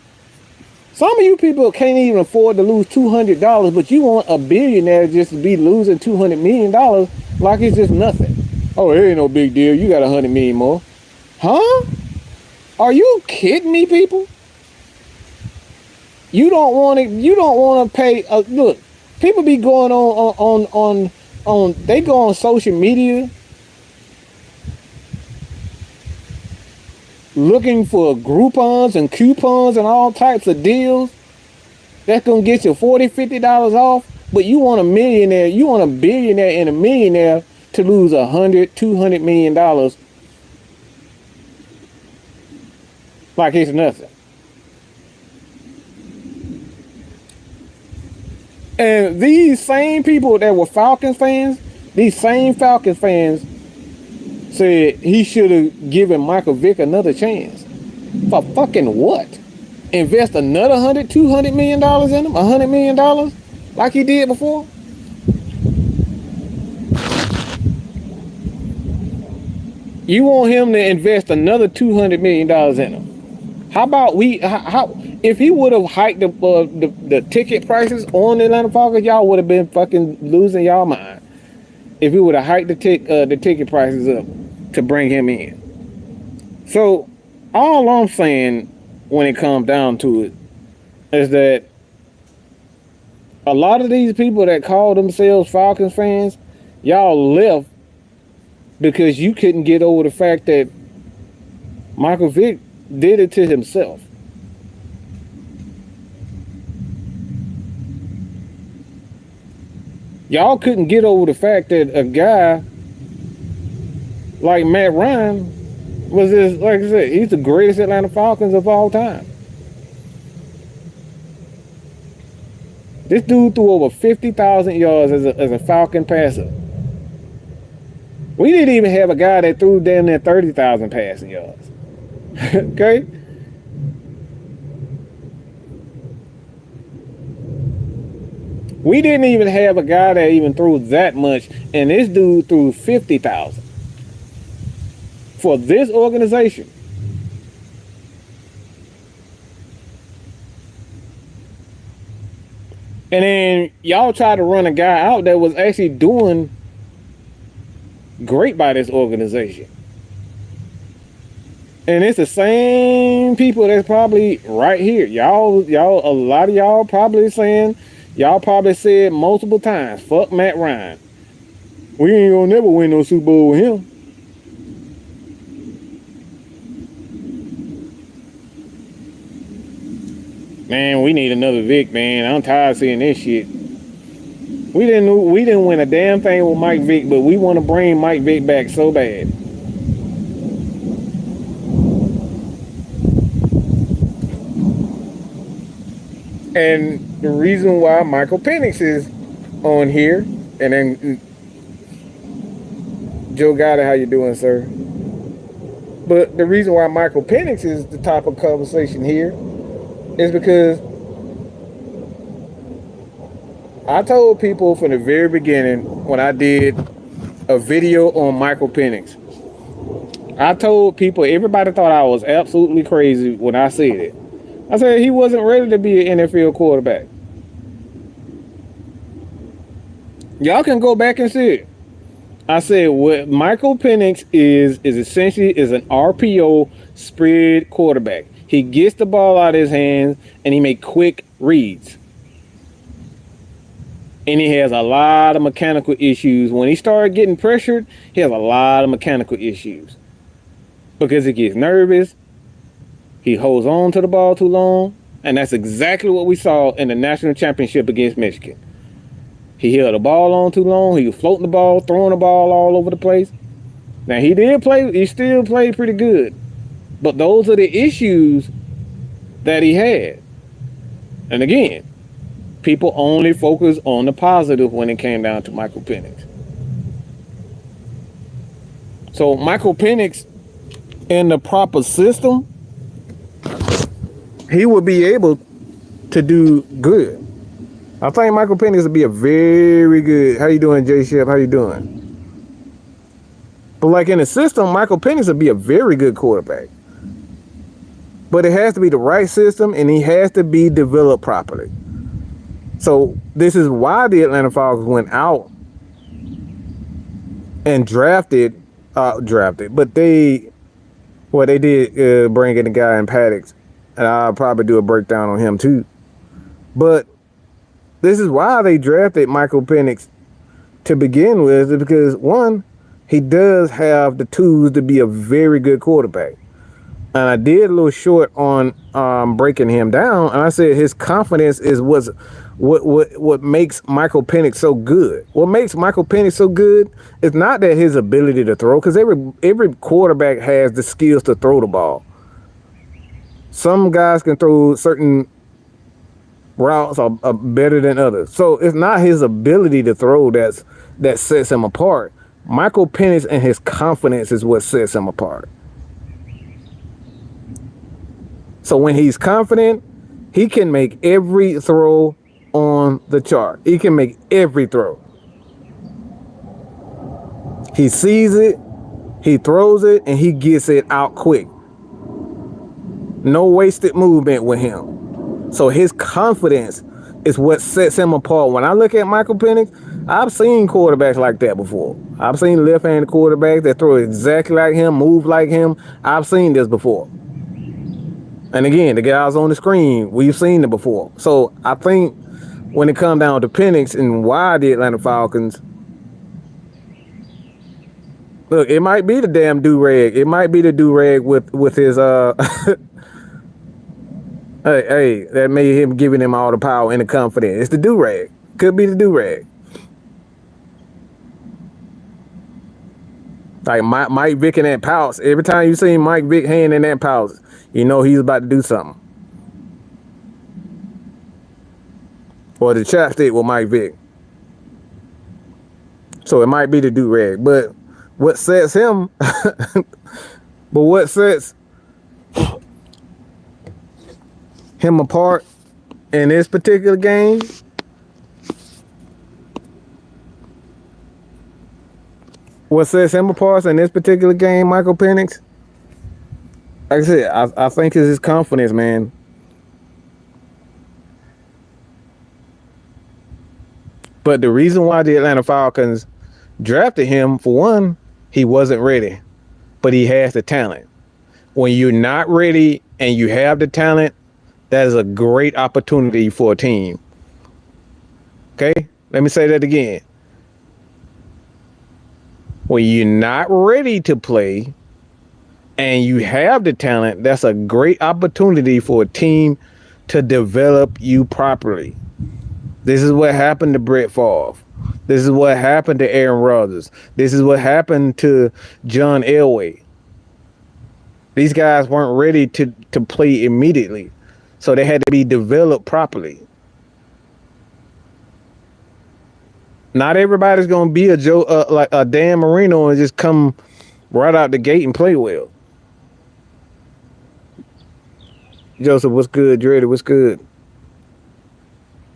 Some of you people can't even afford to lose $200, but you want a billionaire just to be losing $200 million like it's just nothing. Oh, it ain't no big deal. You got $100 million more. Huh? Are you kidding me, people? You don't want to. You don't want to pay. Look, people be going on. They go on social media looking for Groupons and coupons and all types of deals that's gonna get you $40, $50 off. But you want a millionaire. You want a billionaire and a millionaire to lose $100, $200 million like it's nothing. And these same people that were Falcons fans, these same Falcons fans said he should have given Michael Vick another chance. For fucking what? Invest another $100, $200 million in him? $100 million? Like he did before? You want him to invest another $200 million in him? How about if he would have hiked the ticket prices on the Atlanta Falcons, y'all would have been fucking losing y'all mind. If he would have hiked the ticket prices up to bring him in. So all I'm saying when it comes down to it is that a lot of these people that call themselves Falcons fans, y'all left because you couldn't get over the fact that Michael Vick did it to himself. Y'all couldn't get over the fact that a guy like Matt Ryan was just, like I said, he's the greatest Atlanta Falcons of all time. This dude threw over 50,000 yards as a Falcon passer. We didn't even have a guy that threw damn near 30,000 passing yards. Okay? We didn't even have a guy that even threw that much, and this dude threw 50,000 for this organization. And then y'all try to run a guy out that was actually doing great by this organization. And it's the same people that's probably right here. Y'all, a lot of y'all probably saying, y'all probably said multiple times, fuck Matt Ryan. We ain't gonna never win no Super Bowl with him. Man, we need another Vick, man. I'm tired of seeing this shit. We didn't win a damn thing with Mike Vick, but we want to bring Mike Vick back so bad. And the reason why Michael Penix is on here, and then Joe Goethie, how you doing, sir? But the reason why Michael Penix is the top of conversation here is because I told people from the very beginning when I did a video on Michael Penix, I told people, everybody thought I was absolutely crazy when I said it. I said he wasn't ready to be an NFL quarterback. Y'all can go back and see it. I said what Michael Penix is essentially an RPO spread quarterback. He gets the ball out of his hands and he makes quick reads. And he has a lot of mechanical issues. When he started getting pressured, he has a lot of mechanical issues. Because he gets nervous. He holds on to the ball too long. And that's exactly what we saw in the national championship against Michigan. He held the ball on too long. He was floating the ball, throwing the ball all over the place. Now, he still played pretty good. But those are the issues that he had. And again, people only focus on the positive when it came down to Michael Penix. So Michael Penix in the proper system, he would be able to do good. I think Michael Penix would be a very good. How you doing, Jay Shep? How you doing? But like in the system, Michael Penix would be a very good quarterback. But it has to be the right system, and he has to be developed properly. So this is why the Atlanta Falcons went out and drafted, but they did bring in a guy in Penix, and I'll probably do a breakdown on him too. But this is why they drafted Michael Penix to begin with, because one, he does have the tools to be a very good quarterback. And I did a little short on breaking him down, and I said his confidence is what makes Michael Penix so good. What makes Michael Penix so good is not that his ability to throw, because every quarterback has the skills to throw the ball. Some guys can throw certain routes are better than others. So it's not his ability to throw that sets him apart. Michael Penix and his confidence is what sets him apart. So when he's confident, he can make every throw on the chart. He can make every throw. He sees it, he throws it, and he gets it out quick. No wasted movement with him. So his confidence is what sets him apart. When I look at Michael Penix, I've seen quarterbacks like that before. I've seen left-handed quarterbacks that throw exactly like him, move like him. I've seen this before. And again, the guys on the screen, we've seen it before. So I think when it comes down to Penix and why the Atlanta Falcons, look, it might be the damn do-rag. It might be the do-rag with his hey, that made him giving him all the power and the confidence. It's the do-rag. Could be the do-rag. Like Mike Vick in that pouch. Every time you see Mike Vick hand in that pouch, you know he's about to do something. Or the chapstick with Mike Vick. So it might be the do-rag. But what sets him, what sets him apart in this particular game, what sets him apart in this particular game, Michael Penix, like I said, I think it's his confidence, man. But the reason why the Atlanta Falcons drafted him, for one, he wasn't ready, but he has the talent. When you're not ready and you have the talent, that is a great opportunity for a team. Okay? Let me say that again. When you're not ready to play and you have the talent, that's a great opportunity for a team to develop you properly. This is what happened to Brett Favre. This is what happened to Aaron Rodgers. This is what happened to John Elway. These guys weren't ready to play immediately, so they had to be developed properly. Not everybody's gonna be like a Dan Marino and just come right out the gate and play well. Joseph, what's good? Dreddy, what's good?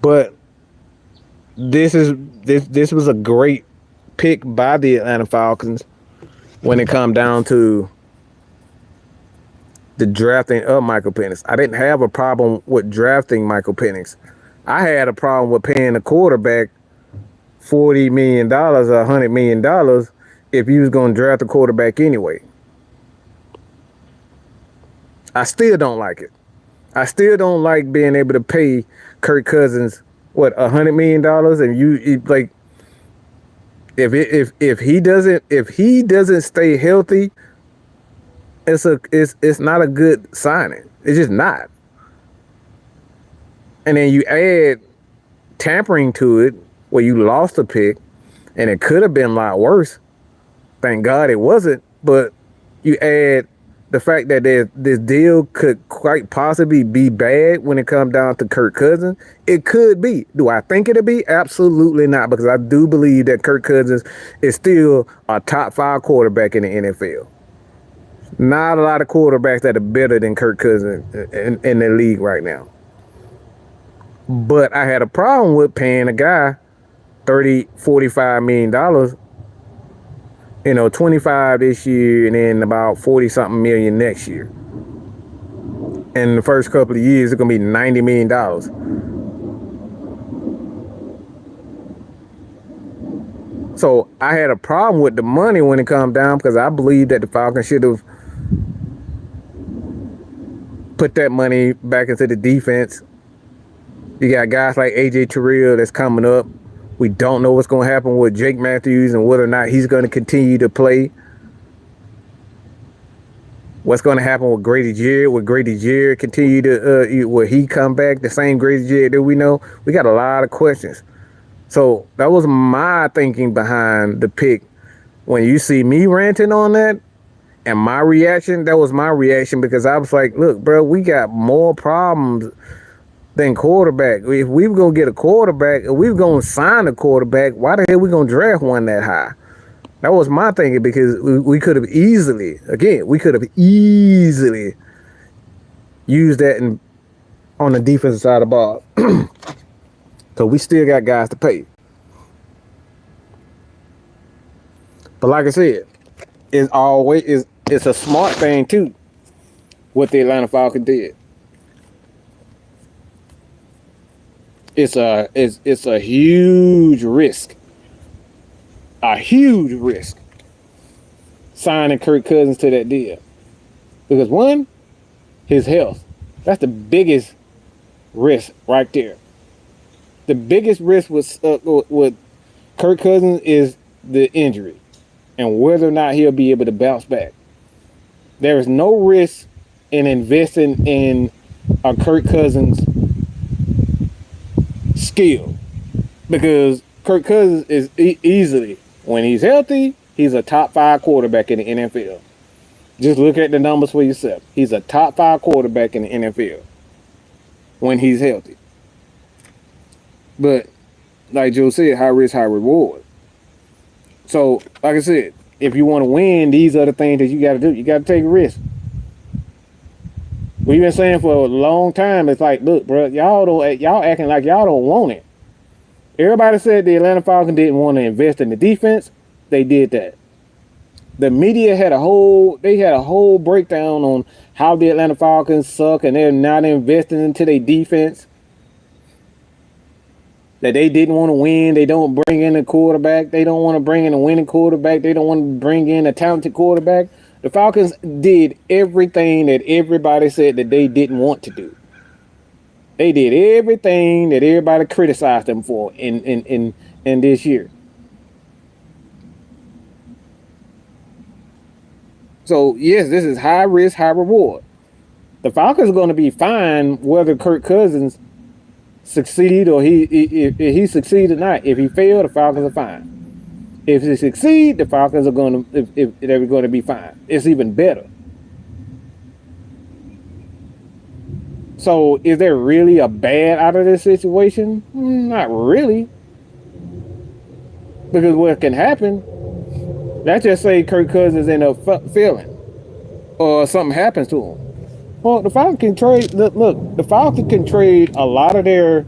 But this was a great pick by the Atlanta Falcons when it come down to the drafting of Michael Penix. I didn't have a problem with drafting Michael Penix. I had a problem with paying a quarterback $40 million or $100 million if you was going to draft a quarterback anyway. I still don't like it. I still don't like being able to pay Kirk Cousins $100 million, and you like if he doesn't stay healthy, it's not a good signing. It's just not. And then you add tampering to it, where you lost a pick, and it could have been a lot worse. Thank God it wasn't. But you add the fact that this deal could quite possibly be bad when it comes down to Kirk Cousins. It could be. Do I think it'll be? Absolutely not, because I do believe that Kirk Cousins is still a top 5 quarterback in the NFL. Not a lot of quarterbacks that are better than Kirk Cousins in the league right now. But I had a problem with paying a guy $45 million, 25 this year and then about 40 something million next year. And the first couple of years, it's going to be $90 million. So I had a problem with the money when it comes down because I believe that the Falcons should have put that money back into the defense. You got guys like Jeberaeel that's coming up. We don't know what's going to happen with Jake Matthews and whether or not he's going to continue to play. What's going to happen with Grady Jarrett? Will Grady Jarrett continue to, will he come back? The same Grady Jarrett that we know? We got a lot of questions. So that was my thinking behind the pick. When you see me ranting on that and my reaction, that was my reaction because I was like, look, bro, we got more problems than quarterback. If we were going to get a quarterback, if we were going to sign a quarterback, why the hell we going to draft one that high? That was my thinking because we could have easily used that on the defensive side of the ball. So we still got guys to pay. But like I said, it's a smart thing too, what the Atlanta Falcons did. It's a huge risk. A huge risk signing Kirk Cousins to that deal. Because one, his health. That's the biggest risk right there. The biggest risk with Kirk Cousins is the injury and whether or not he'll be able to bounce back. There is no risk in investing in a Kirk Cousins skill because Kirk Cousins is easily, when he's healthy, he's a top 5 quarterback in the NFL. Just look at the numbers for yourself. He's a top 5 quarterback in the NFL when he's healthy. But like Joe said, high risk, high reward. So, like I said, if you want to win, these are the things that you got to do. You got to take a risk. We've been saying for a long time, it's like, look, bro, y'all acting like y'all don't want it. Everybody said the Atlanta Falcons didn't want to invest in the defense. They did that. The media had a whole breakdown on how the Atlanta Falcons suck and they're not investing into their defense. That they didn't want to win. They don't bring in a quarterback. They don't want to bring in a winning quarterback. They don't want to bring in a talented quarterback. The Falcons did everything that everybody said that they didn't want to do. They did everything that everybody criticized them for in this year. So, yes, this is high risk, high reward. The Falcons are going to be fine whether Kirk Cousins succeed or if he succeeds or not. If he failed, the Falcons are fine. If he succeed, the Falcons are going to if they're going to be fine. It's even better. So, is there really a bad out of this situation? Not really. Because what can happen, let's just say Kirk Cousins end up failing or something happens to him. Well, the Falcons can trade. Look, the Falcons can trade a lot of their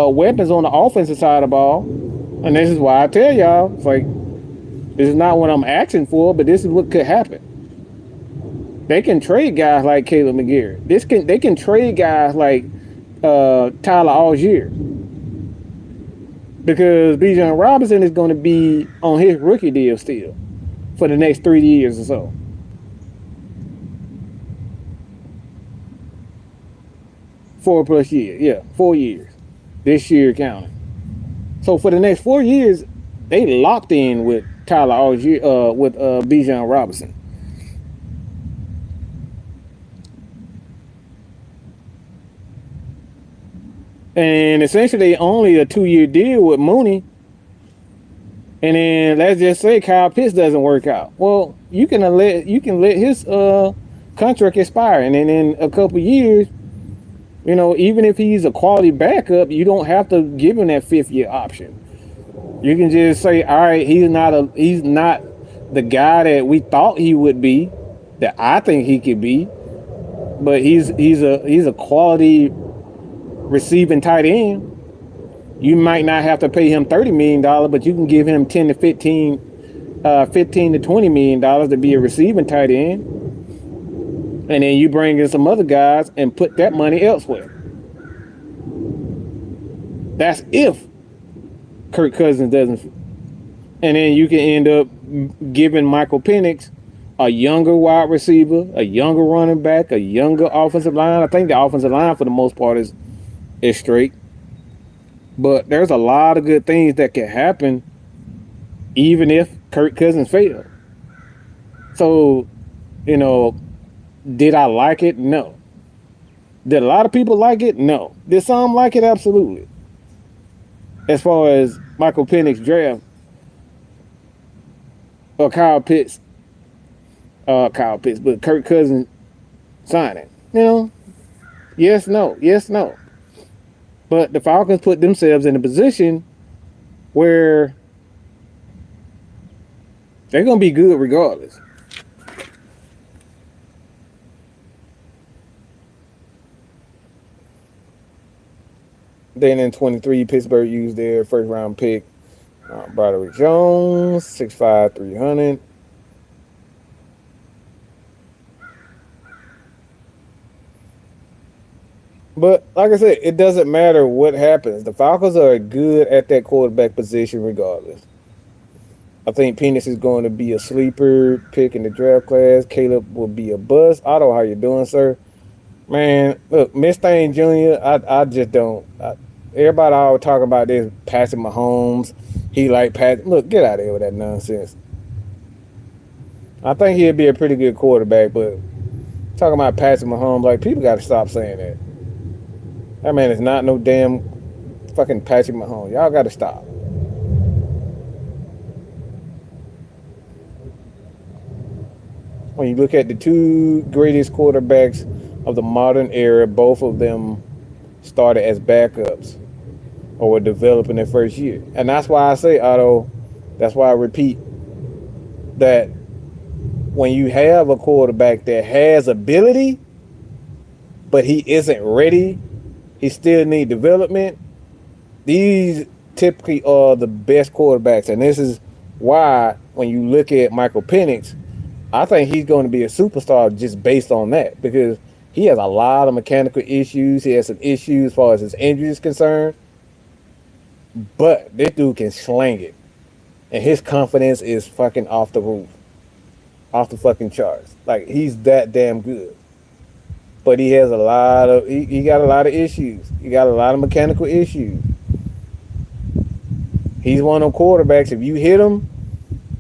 weapons on the offensive side of the ball. And this is why I tell y'all, it's like, this is not what I'm asking for, but this is what could happen. They can trade guys like Caleb McGarrett. They can trade guys like Tyler Algier. Because Bijan Robinson is going to be on his rookie deal still for the next 3 years or so. Four plus years. Yeah, 4 years. This year counting. So for the next 4 years, they locked in with Tyler Algier, with Bijan Robinson. And essentially only a 2-year deal with Mooney. And then let's just say Kyle Pitts doesn't work out. Well, you can let his contract expire, and then in a couple years, even if he's a quality backup, you don't have to give him that 5th-year option. You can just say, all right, he's not the guy that we thought he would be, that I think he could be. But he's a quality receiving tight end. You might not have to pay him $30 million, but you can give him 10 to 15, 15 to $20 million to be a receiving tight end. And then you bring in some other guys and put that money elsewhere. That's if Kirk Cousins doesn't. And then you can end up giving Michael Penix a younger wide receiver, a younger running back, a younger offensive line. I think the offensive line for the most part is straight. But there's a lot of good things that can happen even if Kirk Cousins failed. So, did I like it? No. Did a lot of people like it? No. Did some like it? Absolutely. As far as Michael Penix draft or Kyle Pitts, but Kirk Cousins signing. Yes, no. Yes, no. But the Falcons put themselves in a position where they're going to be good regardless. Then in 23, Pittsburgh used their first round pick, Broderick Jones, 6'5", 300. But like I said, it doesn't matter what happens. The Falcons are good at that quarterback position regardless. I think Penix is going to be a sleeper pick in the draft class. Caleb will be a bust. Otto, how you doing, sir? Man, look, Mustang Jr., I just don't. Everybody always talk about this Patrick Mahomes. He like Patrick. Look, get out of here with that nonsense. I think he'll be a pretty good quarterback, but talking about Patrick Mahomes, like, people got to stop saying that. That man is not no damn fucking Patrick Mahomes. Y'all got to stop. When you look at the two greatest quarterbacks of the modern era, both of them started as backups or were developing their first year. And that's why I say, Otto, that's why I repeat that when you have a quarterback that has ability, but he isn't ready, he still needs development, these typically are the best quarterbacks. And this is why when you look at Michael Penix, I think he's going to be a superstar just based on that, because he has a lot of mechanical issues. He has some issues as far as his injury is concerned. But this dude can slang it. And his confidence is fucking off the roof. Off the fucking charts. Like, he's that damn good. But he has a lot of, he got a lot of issues. He got a lot of mechanical issues. He's one of them quarterbacks, if you hit him,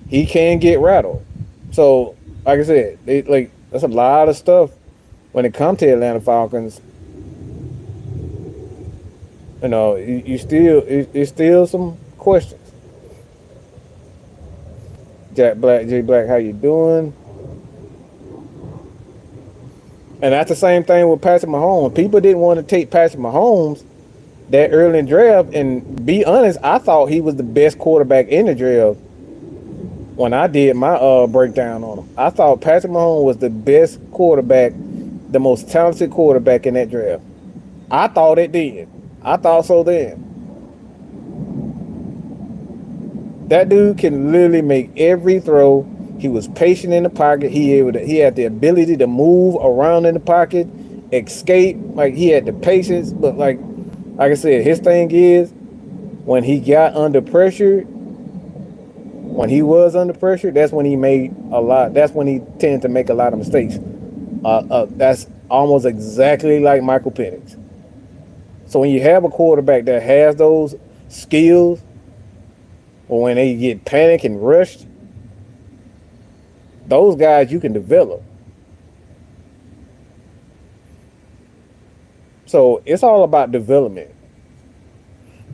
he can get rattled. So, like I said, that's a lot of stuff when it comes to Atlanta Falcons. It's still some questions. J Black, how you doing? And that's the same thing with Patrick Mahomes. People didn't want to take Patrick Mahomes that early in the draft, and be honest, I thought he was the best quarterback in the draft when I did my breakdown on him. I thought Patrick Mahomes was the best quarterback, the most talented quarterback in that draft. I thought it did. I thought so then. That dude can literally make every throw. He was patient in the pocket. He had the ability to move around in the pocket, escape. Like, he had the patience. But like I said, his thing is when he got under pressure, when he was under pressure, that's when he made a lot. That's when he tended to make a lot of mistakes. That's almost exactly like Michael Penix. So when you have a quarterback that has those skills, or when they get panicked and rushed, those guys you can develop. So it's all about development.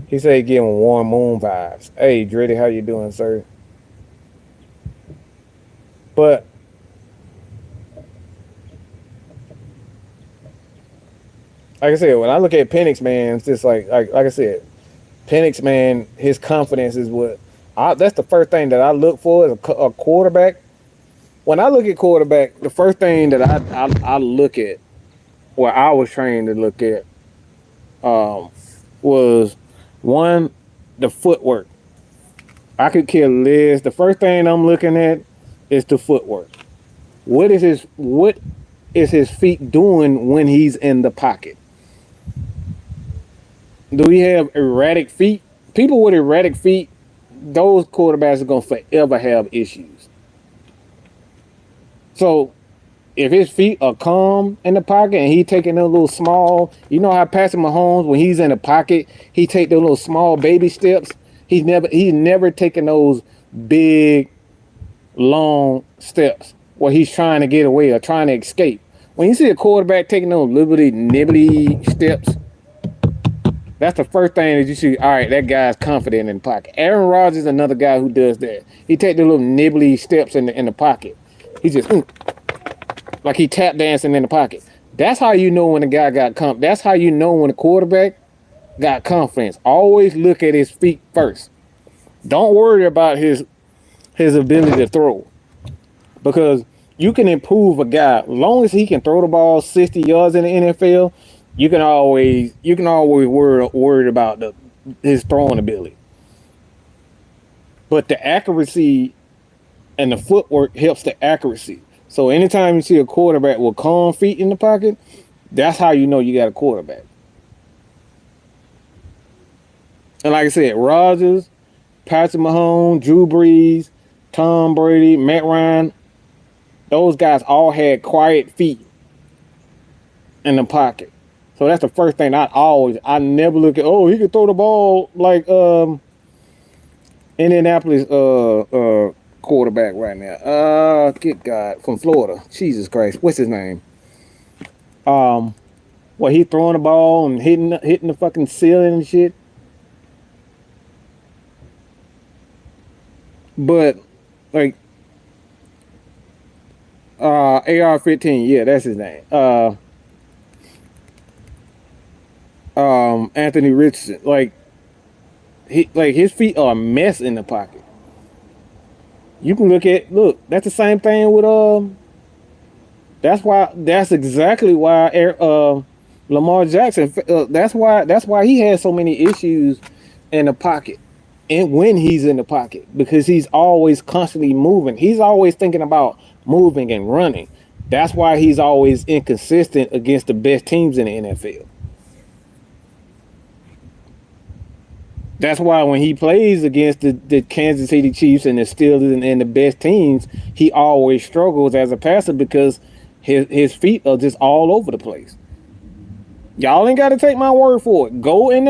He said giving Warren Moon vibes. Hey, Dreddy, how you doing, sir? But like I said, when I look at Penix, man, it's just like I said, Penix, man, his confidence is what. That's the first thing that I look for as a quarterback. when I look at quarterback, the first thing that I look at, what I was trained to look at, was one, the footwork. I could care less. The first thing I'm looking at is the footwork. What is his feet doing when he's in the pocket? Do he have erratic feet? People with erratic feet, those quarterbacks are gonna forever have issues. So if his feet are calm in the pocket and he taking a little small, you know how Patrick Mahomes, when he's in the pocket, he take those little small baby steps. He's never taking those big long steps where he's trying to get away or trying to escape. When you see a quarterback taking those liberty nibbly steps, that's the first thing that you see. All right, that guy's confident in the pocket. Aaron Rodgers is another guy who does that. He take the little nibbly steps in the pocket. He just like he tap dancing in the pocket. That's how you know when a guy got confidence. That's how you know when a quarterback got confidence. Always look at his feet first. Don't worry about his ability to throw, because you can improve a guy. As long as he can throw the ball 60 yards in the NFL, you can always worry about his throwing ability. But the accuracy and the footwork helps the accuracy. So anytime you see a quarterback with calm feet in the pocket, that's how you know you got a quarterback. And like I said, Rodgers, Patrick Mahomes, Drew Brees, Tom Brady, Matt Ryan, those guys all had quiet feet in the pocket. So that's the first thing I never look at, oh, he could throw the ball like Indianapolis quarterback right now. Good God, from Florida. Jesus Christ. What's his name? He throwing the ball and hitting the fucking ceiling and shit. But like AR-15, yeah, that's his name. Anthony Richardson, his feet are a mess in the pocket. You can look, that's the same thing with that's exactly why Lamar Jackson, that's why he has so many issues in the pocket. And when he's in the pocket, because he's always constantly moving. He's always thinking about moving and running. That's why he's always inconsistent against the best teams in the NFL. That's why when he plays against the Kansas City Chiefs and the Steelers and the best teams, he always struggles as a passer because his feet are just all over the place. Y'all ain't got to take my word for it. Go in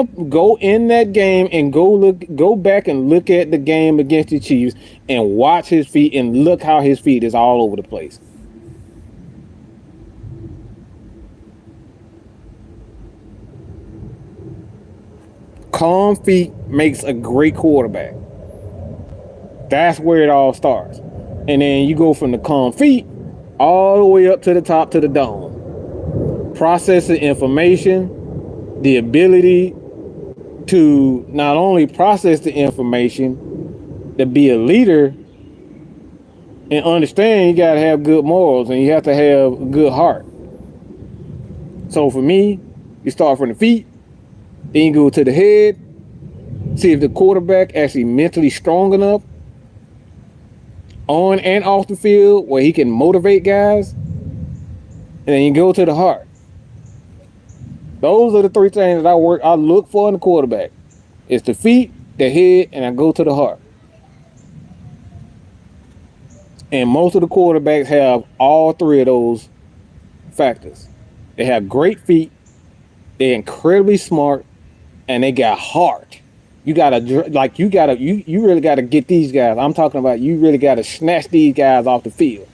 that game and go back and look at the game against the Chiefs and watch his feet and look how his feet is all over the place. Calm feet makes a great quarterback. That's where it all starts. And then you go from the calm feet all the way up to the top to the dome. Processing information, the ability to not only process the information, to be a leader and understand you got to have good morals and you have to have a good heart. So for me, you start from the feet, then you go to the head, see if the quarterback actually mentally strong enough on and off the field where he can motivate guys, and then you go to the heart. Those are the three things that I look for in the quarterback. It's the feet, the head, and I go to the heart. And most of the quarterbacks have all three of those factors. They have great feet, they're incredibly smart, and they got heart. You really gotta get these guys. I'm talking about you really gotta snatch these guys off the field.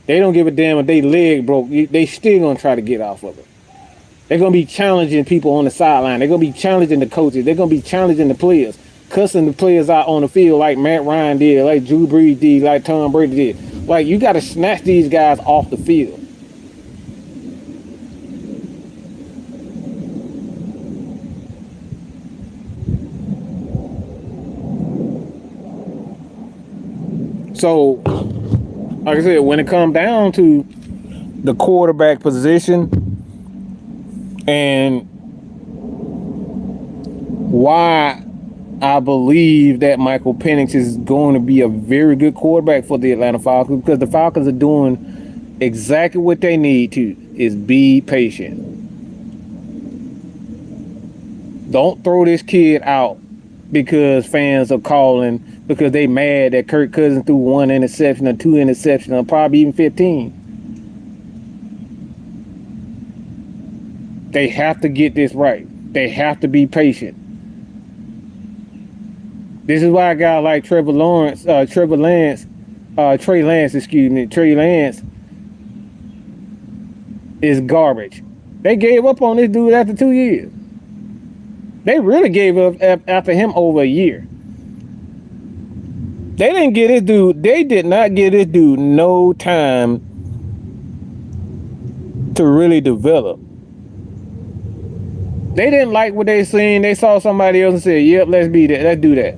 They don't give a damn if they leg broke. They still gonna try to get off of it. They're going to be challenging people on the sideline. They're going to be challenging the coaches. They're going to be challenging the players, cussing the players out on the field like Matt Ryan did, like Drew Brees did, like Tom Brady did. Like, you got to snatch these guys off the field. So, like I said, when it comes down to the quarterback position and why I believe that Michael Penix is going to be a very good quarterback for the Atlanta Falcons, because the Falcons are doing exactly what they need to, is be patient. Don't throw this kid out because fans are calling, because they mad that Kirk Cousins threw 1 interception or 2 interceptions or probably even 15. They have to get this right. They have to be patient. This is why a guy like Trey Lance, is garbage. They gave up on this dude after 2 years. They really gave up after him over a year. They didn't get this dude. They did not give this dude no time to really develop. They didn't like what they seen. They saw somebody else and said, "Yep, let's be that. Let's do that."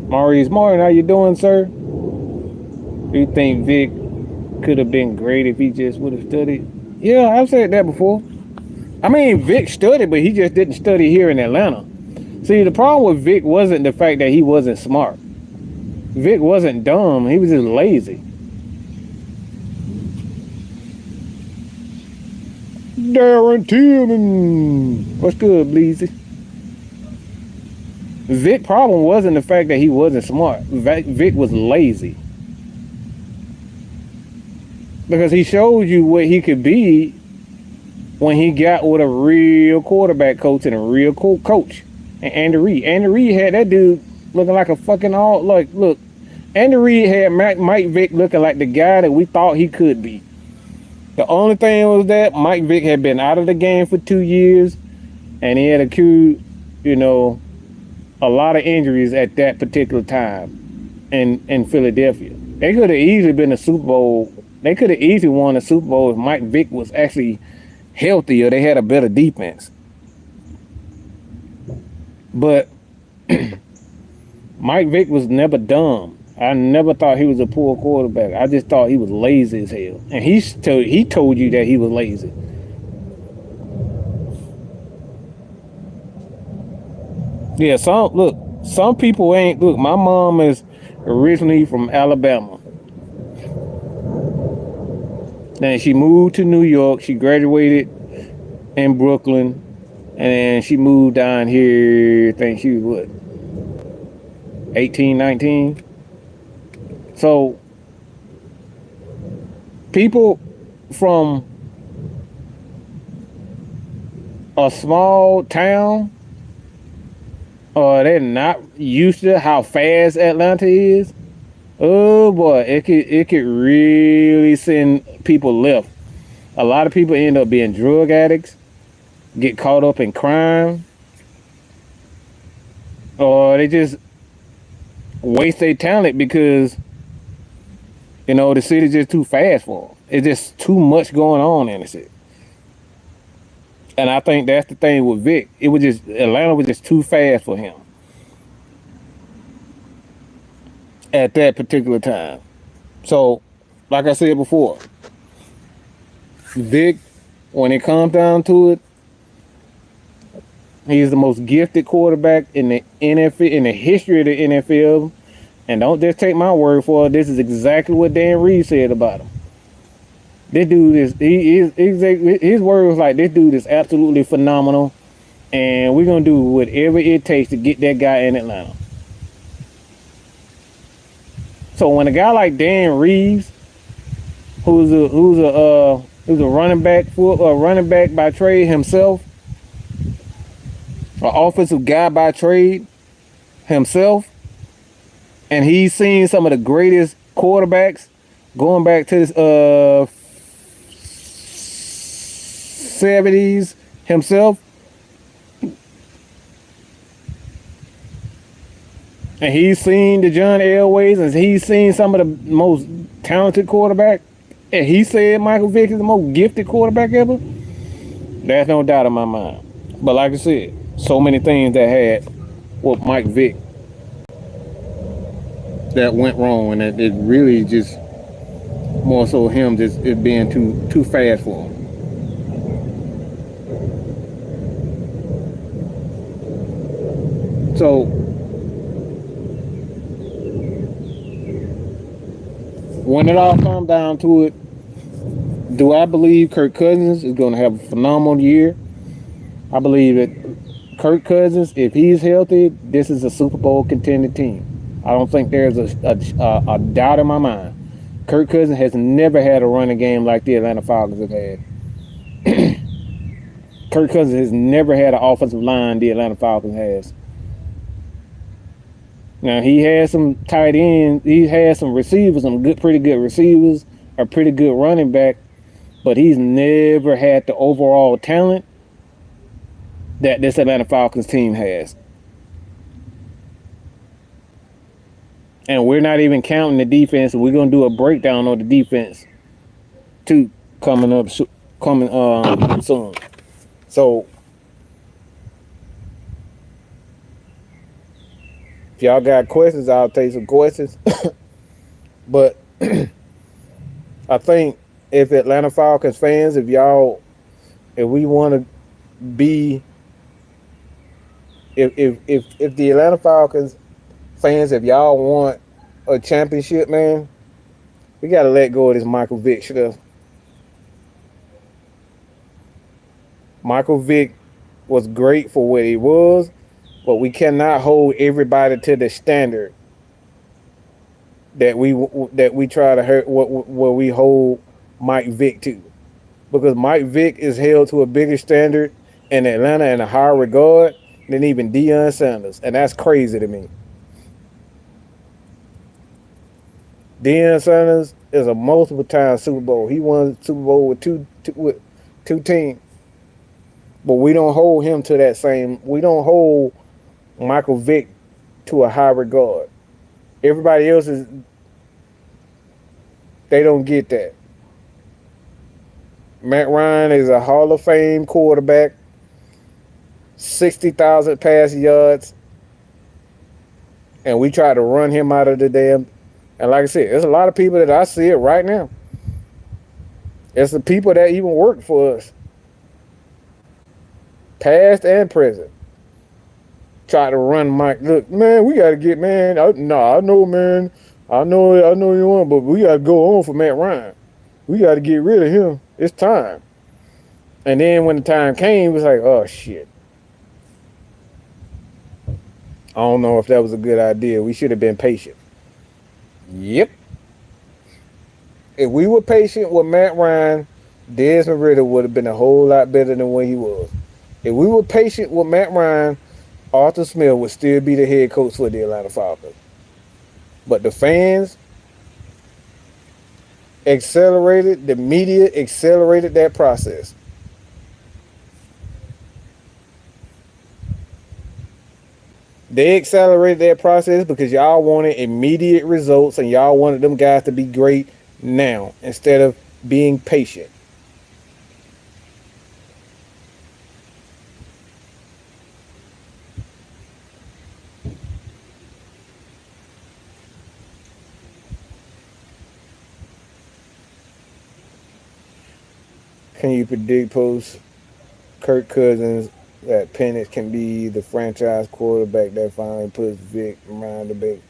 Maurice Martin, how you doing, sir? Do you think Vick could have been great if he just would have studied? Yeah, I've said that before. I mean, Vick studied, but he just didn't study here in Atlanta. See, the problem with Vick wasn't the fact that he wasn't smart. Vick wasn't dumb. He was just lazy. Darren Tillman. What's good, Bleezy? Vick's problem wasn't the fact that he wasn't smart. Vick was lazy. Because he showed you what he could be when he got with a real quarterback coach and a real coach. And Andy Reid. Andy Reid had that dude looking like a fucking look. Andy Reid had Mike Vick looking like the guy that we thought he could be. The only thing was that Mike Vick had been out of the game for 2 years, and he had accrued, a lot of injuries at that particular time in Philadelphia. They could have easily been a Super Bowl. They could have easily won a Super Bowl if Mike Vick was actually healthy or they had a better defense. But Mike Vick was never dumb. I never thought he was a poor quarterback. I just thought he was lazy as hell. And he told you that he was lazy. Yeah, some people ain't. Look, my mom is originally from Alabama. Then she moved to New York. She graduated in Brooklyn. And then she moved down here, I think she was 18, 19? So, people from a small town, they're not used to how fast Atlanta is. Oh boy, it could really send people left. A lot of people end up being drug addicts, get caught up in crime, or they just waste their talent because the city's just too fast for them. It's just too much going on in the city. And I think that's the thing with Vick. Atlanta was just too fast for him at that particular time. So, like I said before, Vick, when it comes down to it, he's the most gifted quarterback in the NFL, in the history of the NFL. And don't just take my word for it. This is exactly what Dan Reed said about him. This dude his word was like, this dude is absolutely phenomenal. And we're going to do whatever it takes to get that guy in Atlanta. So when a guy like Dan Reeves, who's a running back by trade himself, an offensive guy by trade himself, and he's seen some of the greatest quarterbacks going back to the 70s himself. And he's seen the John Elways, and he's seen some of the most talented quarterback. And he said Michael Vick is the most gifted quarterback ever. There's no doubt in my mind. But like I said, so many things that had with Mike Vick that went wrong, and it really just more so him just it being too fast for him. So when it all comes down to it, do I believe Kirk Cousins is going to have a phenomenal year? I believe that Kirk Cousins, if he's healthy, this is a Super Bowl contending team. I don't think there's a doubt in my mind. Kirk Cousins has never had a running game like the Atlanta Falcons have had. Kirk Cousins has never had an offensive line the Atlanta Falcons has. Now he has some tight ends, he has some receivers, pretty good receivers, a pretty good running back, but he's never had the overall talent that this Atlanta Falcons team has. And we're not even counting the defense. We're gonna do a breakdown of the defense too coming soon. So if y'all got questions, I'll take some questions. But I think if Atlanta Falcons fans, if we want to be, if the Atlanta Falcons fans, if y'all want a championship, man, we got to let go of this Michael Vick stuff. Michael Vick was great for what he was, but we cannot hold everybody to the standard that we try to hurt where we hold Mike Vick to, because Mike Vick is held to a bigger standard in Atlanta in a higher regard than even Deion Sanders, and that's crazy to me. Deion Sanders is a multiple-time Super Bowl. He won the Super Bowl with two teams, but we don't hold him to that same. We don't hold Michael Vick to a high regard. Everybody else they don't get that. Matt Ryan is a Hall of Fame quarterback, 60,000 passing yards, and we try to run him out of the damn. And like I said, there's a lot of people that I see it right now. It's the people that even work for us, past and present. Try to run Mike. Look, man, we got to get, man. I know, man. I know you want, but we got to go on for Matt Ryan. We got to get rid of him. It's time. And then when the time came, it was like, oh, shit. I don't know if that was a good idea. We should have been patient. Yep. If we were patient with Matt Ryan, Desmond Ridder would have been a whole lot better than what he was. If we were patient with Matt Ryan, Arthur Smith would still be the head coach for the Atlanta Falcons. But the fans the media accelerated that process. They accelerated that process because y'all wanted immediate results and y'all wanted them guys to be great now instead of being patient. Can you predict post Kirk Cousins that Penix can be the franchise quarterback that finally puts Vick around the big?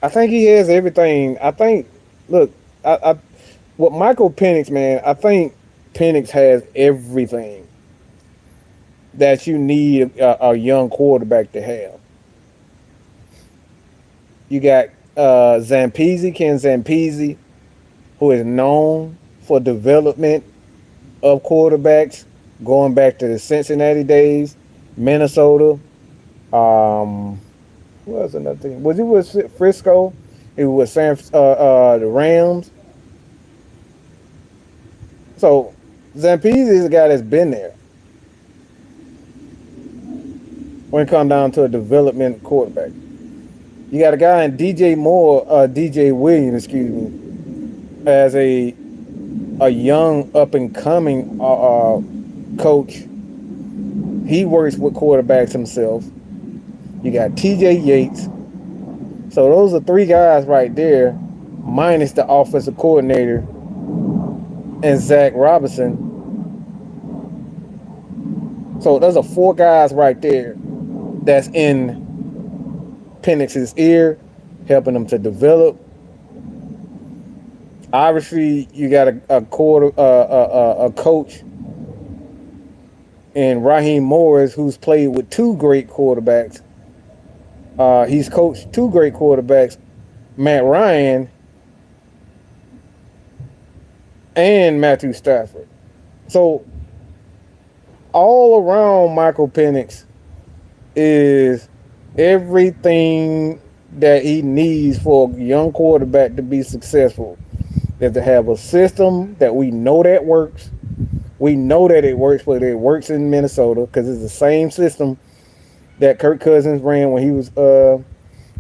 I think he has everything. I think, look, with Michael Penix, man, I think Penix has everything that you need a young quarterback to have. You got Ken Zampese, who is known for development of quarterbacks, going back to the Cincinnati days, Minnesota. What was another thing? Was he with Frisco? It was the Rams. So Zampese is a guy that's been there. When it comes down to a development quarterback. You got a guy in DJ Williams, excuse me, as a young up and coming coach. He works with quarterbacks himself. You got TJ Yates. So those are three guys right there, minus the offensive coordinator and Zach Robinson. So those are four guys right there that's in Penix's ear, helping him to develop. Obviously, you got a coach in Raheem Morris, who's played with two great quarterbacks. He's coached two great quarterbacks, Matt Ryan and Matthew Stafford. So all around, Michael Penix is everything that he needs for a young quarterback to be successful. Is to have a system that we know that works. We know that it works, but it works in Minnesota because it's the same system that Kirk Cousins ran when he was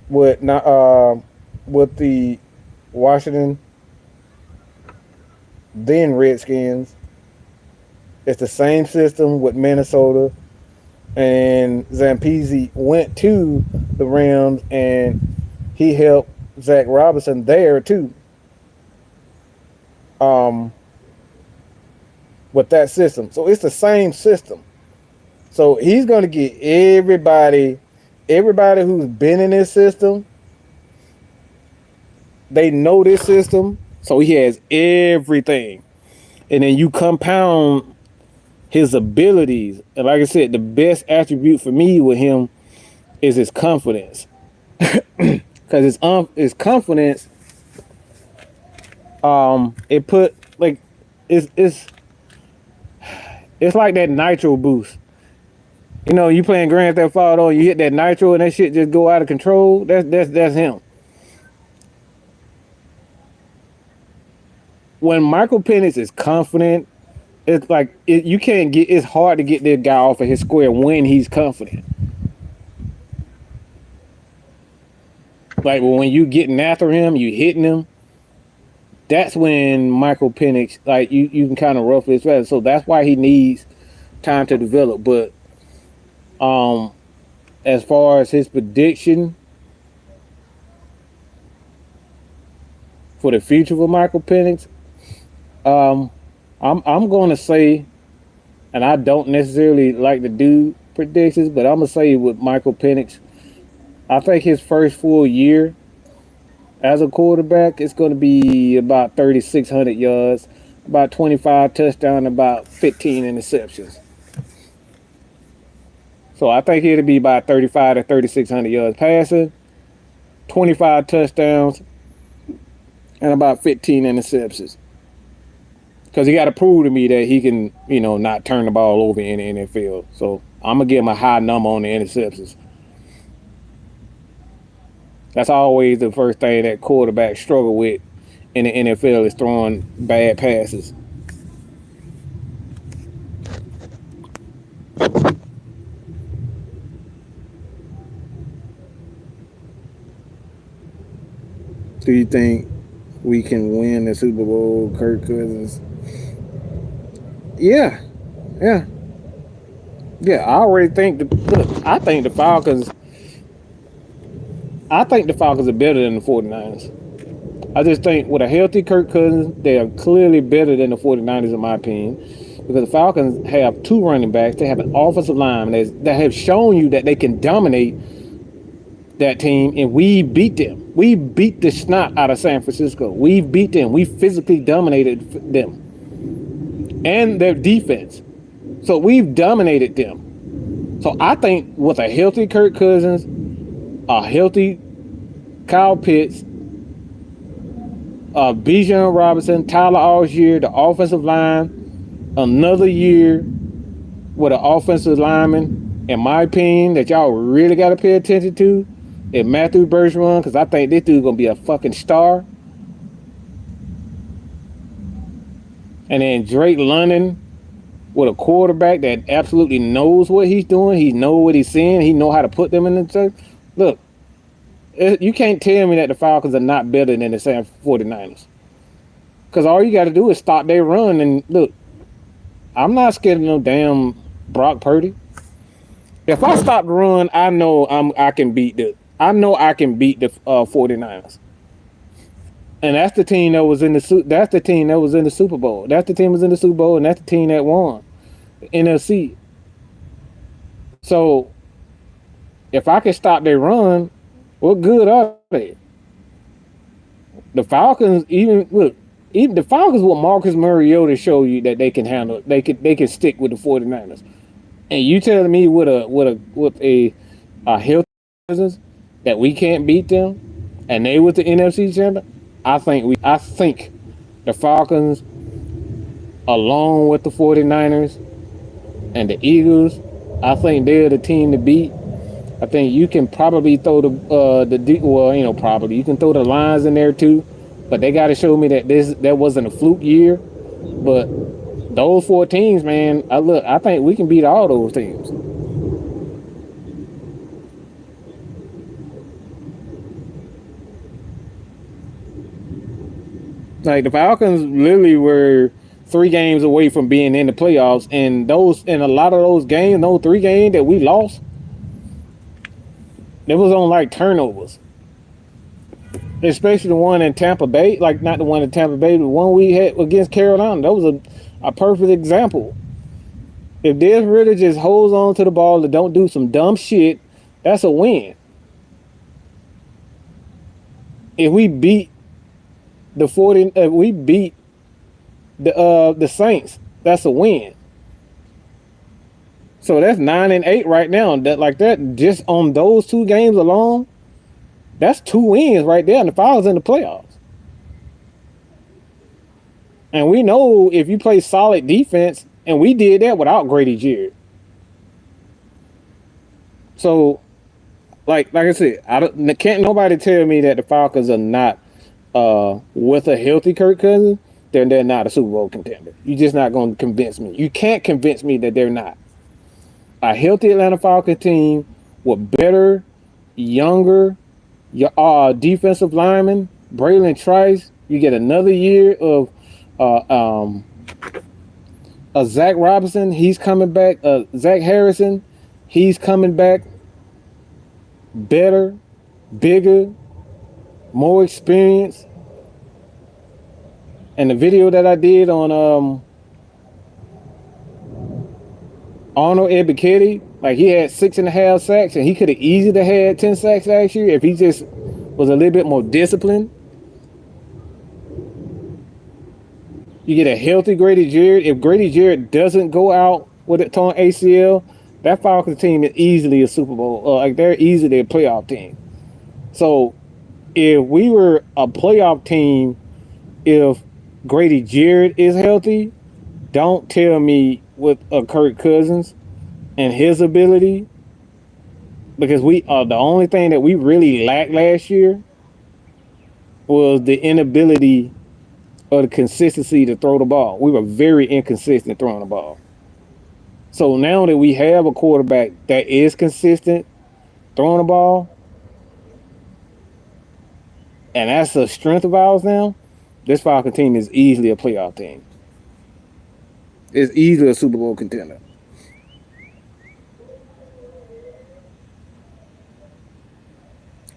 with the Washington then Redskins. It's the same system with Minnesota, and Zampese went to the Rams and he helped Zach Robinson there too. With that system. So it's the same system. So he's going to get everybody who's been in this system, they know this system. So he has everything. And then you compound his abilities. And like I said, the best attribute for me with him is his confidence. Because his confidence, it put like it's like that nitro boost. You know, you playing Grand Theft Auto, you hit that nitro and that shit just go out of control. That's him. When Michael Penix is confident, it's like you can't get. It's hard to get this guy off of his square when he's confident. Like when you getting after him, you hitting him. That's when Michael Penix, like you can kind of ruffle his feathers. So that's why he needs time to develop. But as far as his prediction for the future for Michael Penix, I'm going to say, and I don't necessarily like to do predictions, but I'm going to say with Michael Penix, I think his first full year as a quarterback, it's going to be about 3,600 yards, about 25 touchdowns, about 15 interceptions. So I think it'll be about 35 to 3,600 yards passing, 25 touchdowns, and about 15 interceptions. Because he got to prove to me that he can, not turn the ball over in the NFL. So I'm going to give him a high number on the interceptions. That's always the first thing that quarterbacks struggle with in the NFL is throwing bad passes. Do you think we can win the Super Bowl, Kirk Cousins? Yeah. I already think I think the Falcons are better than the 49ers. I just think with a healthy Kirk Cousins, they are clearly better than the 49ers in my opinion. Because the Falcons have two running backs. They have an offensive line that have shown you that they can dominate that team, and we beat them. We beat the snot out of San Francisco. We beat them. We physically dominated them. And their defense. So we've dominated them. So I think with a healthy Kirk Cousins, a healthy Kyle Pitts, Bijan Robinson, Tyler Algier, the offensive line, another year with an offensive lineman, in my opinion, that y'all really got to pay attention to, is Matthew Bergeron, because I think this dude's going to be a fucking star. And then Drake London with a quarterback that absolutely knows what he's doing. He knows what he's seeing. He knows how to put them in the check. Look, You can't tell me that the Falcons are not better than the San 49ers. Because all you got to do is stop their run. And look, I'm not scared of no damn Brock Purdy. If I stop the run, I know I can beat the 49ers. And that's the team that was in the Super Bowl. That's the team that was in the Super Bowl, and that's the team that won the NFC. So if I can stop their run, what good are they? The Falcons, even the Falcons with Marcus Mariota show you that they can handle. They can stick with the 49ers. And you telling me with a healthy presence that we can't beat them, and they with the NFC champion? I think the Falcons, along with the 49ers and the Eagles, I think they're the team to beat. I think you can probably throw you can throw the Lions in there too, but they got to show me that wasn't a fluke year. But those 4 teams, man, I think we can beat all those teams. Like the Falcons literally were 3 games away from being in the playoffs, and a lot of those games, those 3 games that we lost, it was on like turnovers. Especially the one in Tampa Bay, like not the one in Tampa Bay, the one we had against Carolina. That was a perfect example. If Des Ridder just holds on to the ball and don't do some dumb shit, that's a win. If we beat the Saints, that's a win. So that's 9-8 right now. That just on those 2 games alone, that's 2 wins right there, and the Falcons in the playoffs. And we know if you play solid defense, and we did that without Grady Jarrett. So, like I said, can't nobody tell me that the Falcons are not with a healthy Kirk Cousins, then they're not a Super Bowl contender. You're just not going to convince me. You can't convince me that they're not. A healthy Atlanta Falcons team with better, younger defensive linemen, Braylon Trice. You get another year of Zach Robinson. He's coming back. Zach Harrison. He's coming back. Better, bigger, more experience. And the video that I did on Arnold Ebiketie, like he had 6.5 sacks, and he could have easily had 10 sacks last year if he just was a little bit more disciplined. You get a healthy Grady Jarrett. If Grady Jarrett doesn't go out with a torn ACL, that Falcons team is easily a Super Bowl. They're easily a playoff team. So if we were a playoff team, if Grady Jarrett is healthy, don't tell me with a Kirk Cousins and his ability, because the only thing that we really lacked last year was the inability or the consistency to throw the ball. We were very inconsistent throwing the ball. So now that we have a quarterback that is consistent throwing the ball, and that's a strength of ours now, this Falcon team is easily a playoff team. It's easily a Super Bowl contender.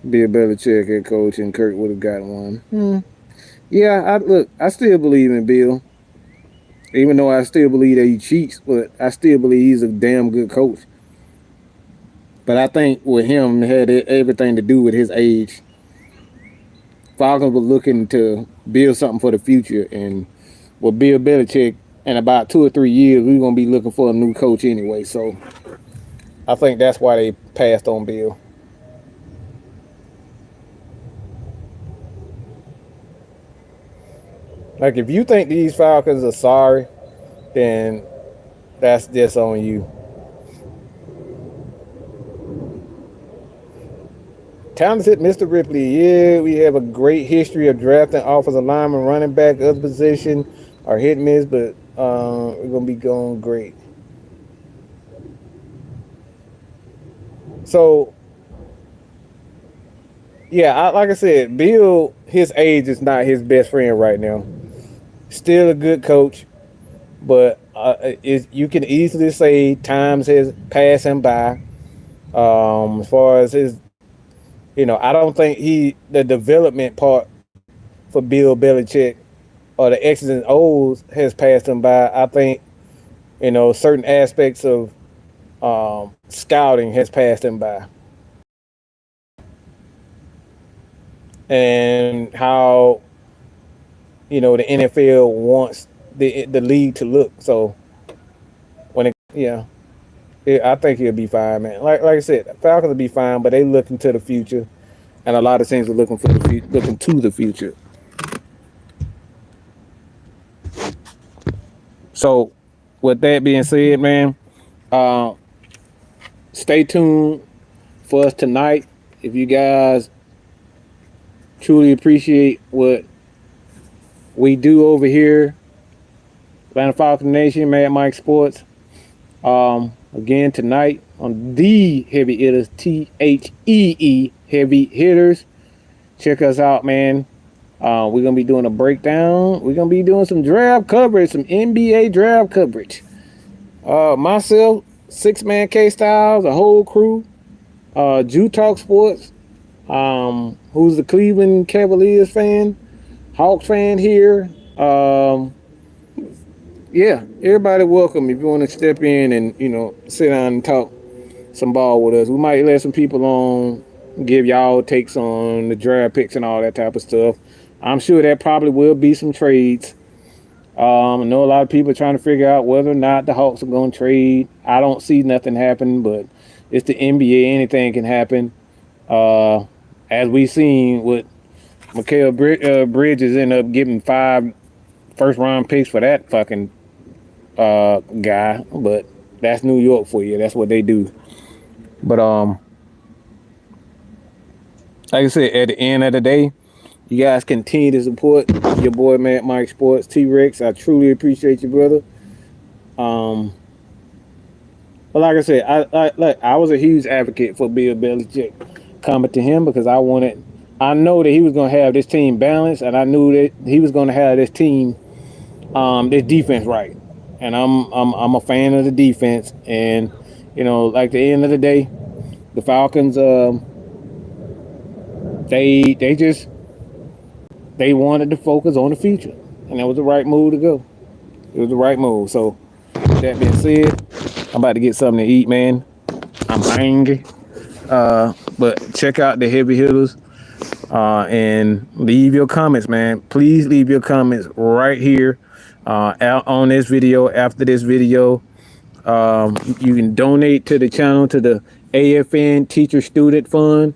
Bill Belichick head coach, and Kirk would have gotten one. Yeah, I still believe in Bill. Even though I still believe that he cheats, but I still believe he's a damn good coach. But I think with him, it had everything to do with his age. Falcons were looking to build something for the future, and with Bill Belichick, in about 2 or 3 years, we're going to be looking for a new coach anyway. So I think that's why they passed on Bill. Like, if you think these Falcons are sorry, then that's just on you. Talented Mr. Ripley. Yeah, we have a great history of drafting offensive lineman, running back, other position, or hit miss, but we're going to be going great. So Yeah, like I said, Bill, his age is not his best friend right now. Still a good coach, but you can easily say times has passed him by. As far as his, I don't think the development part for Bill Belichick or the X's and O's has passed him by. I think certain aspects of scouting has passed him by, and how the NFL wants the league to look. So I think he'll be fine, man. Like I said, Falcons will be fine, but they looking to the future, and a lot of teams are looking looking to the future. So, with that being said, man, uh, stay tuned for us tonight. If you guys truly appreciate what we do over here, Atlanta Falcon Nation, Mad Mike Sports. Again tonight on the Heavy Hitters, THEE Heavy Hitters. Check us out, man. We're gonna be doing a breakdown. We're gonna be doing some draft coverage, some NBA draft coverage. Myself, 6-man K Styles, a whole crew. Jew Talk Sports, who's the Cleveland Cavaliers fan, Hawks fan here. Yeah, everybody welcome if you want to step in and sit down and talk some ball with us. We might let some people on, give y'all takes on the draft picks and all that type of stuff. I'm sure that probably will be some trades. I know a lot of people are trying to figure out whether or not the Hawks are going to trade. I don't see nothing happen, but it's the NBA. Anything can happen. As we've seen with Mikal Bridges end up giving 5 first-round picks for that fucking guy, but that's New York for you. That's what they do. But like I said, at the end of the day, you guys continue to support your boy Mad Mike Sports, T-Rex. I truly appreciate you, brother. But like I said, I was a huge advocate for Bill Belichick coming to him because I know that he was going to have this team balanced, and I knew that he was going to have this team, this defense right. And I'm a fan of the defense, and like the end of the day, the Falcons, they wanted to focus on the future, and that was the right move to go. It was the right move. So that being said, I'm about to get something to eat, man. I'm hungry. But check out the Heavy Hitters, and leave your comments, man. Please leave your comments right here. Out on this video, after this video, you can donate to the channel, to the AFN Teacher Student Fund,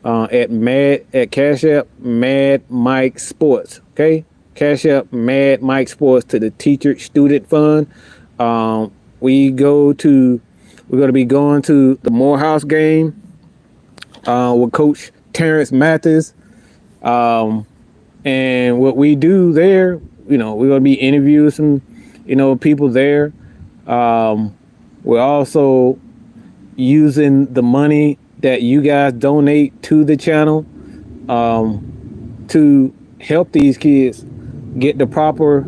at Cash App Mad Mike Sports. Okay, Cash App Mad Mike Sports to the Teacher Student Fund. We're going to be going to the Morehouse game with Coach Terrence Mathis, and what we do there. We're going to be interviewing some, people there. We're also using the money that you guys donate to the channel to help these kids get the proper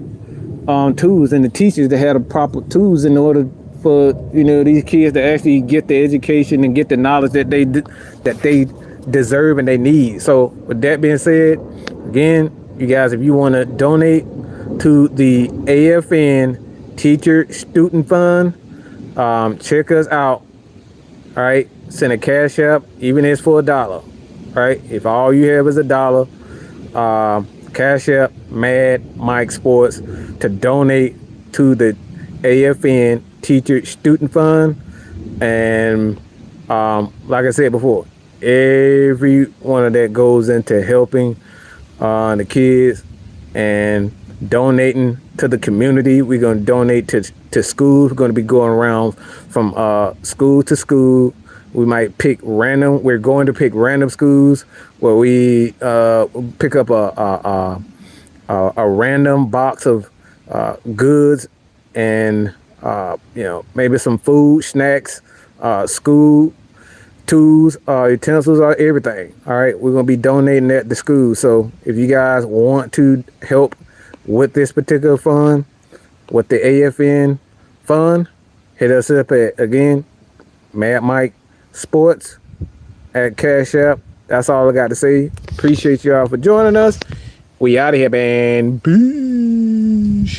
tools, and the teachers that have the proper tools in order for these kids to actually get the education and get the knowledge that they deserve and they need. So with that being said, again, you guys, if you want to donate to the AFN Teacher Student Fund, check us out. All right, send a Cash App, even if it's for $1. All right, if all you have is $1, Cash App Mad Mike Sports to donate to the AFN Teacher Student Fund. And like I said before, every one of that goes into helping the kids and donating to the community. We're going to donate to schools. We're going to be going around from school to school. We might pick random. We're going to pick random schools where we pick up a random box of goods and maybe some food, snacks, school tools, utensils, everything. All right, we're gonna be donating that to school. So if you guys want to help with this particular fund, with the AFN fund, hit us up at, again, Mad Mike Sports at Cash App. That's all I got to say. Appreciate y'all for joining us. We out of here, man. Peace.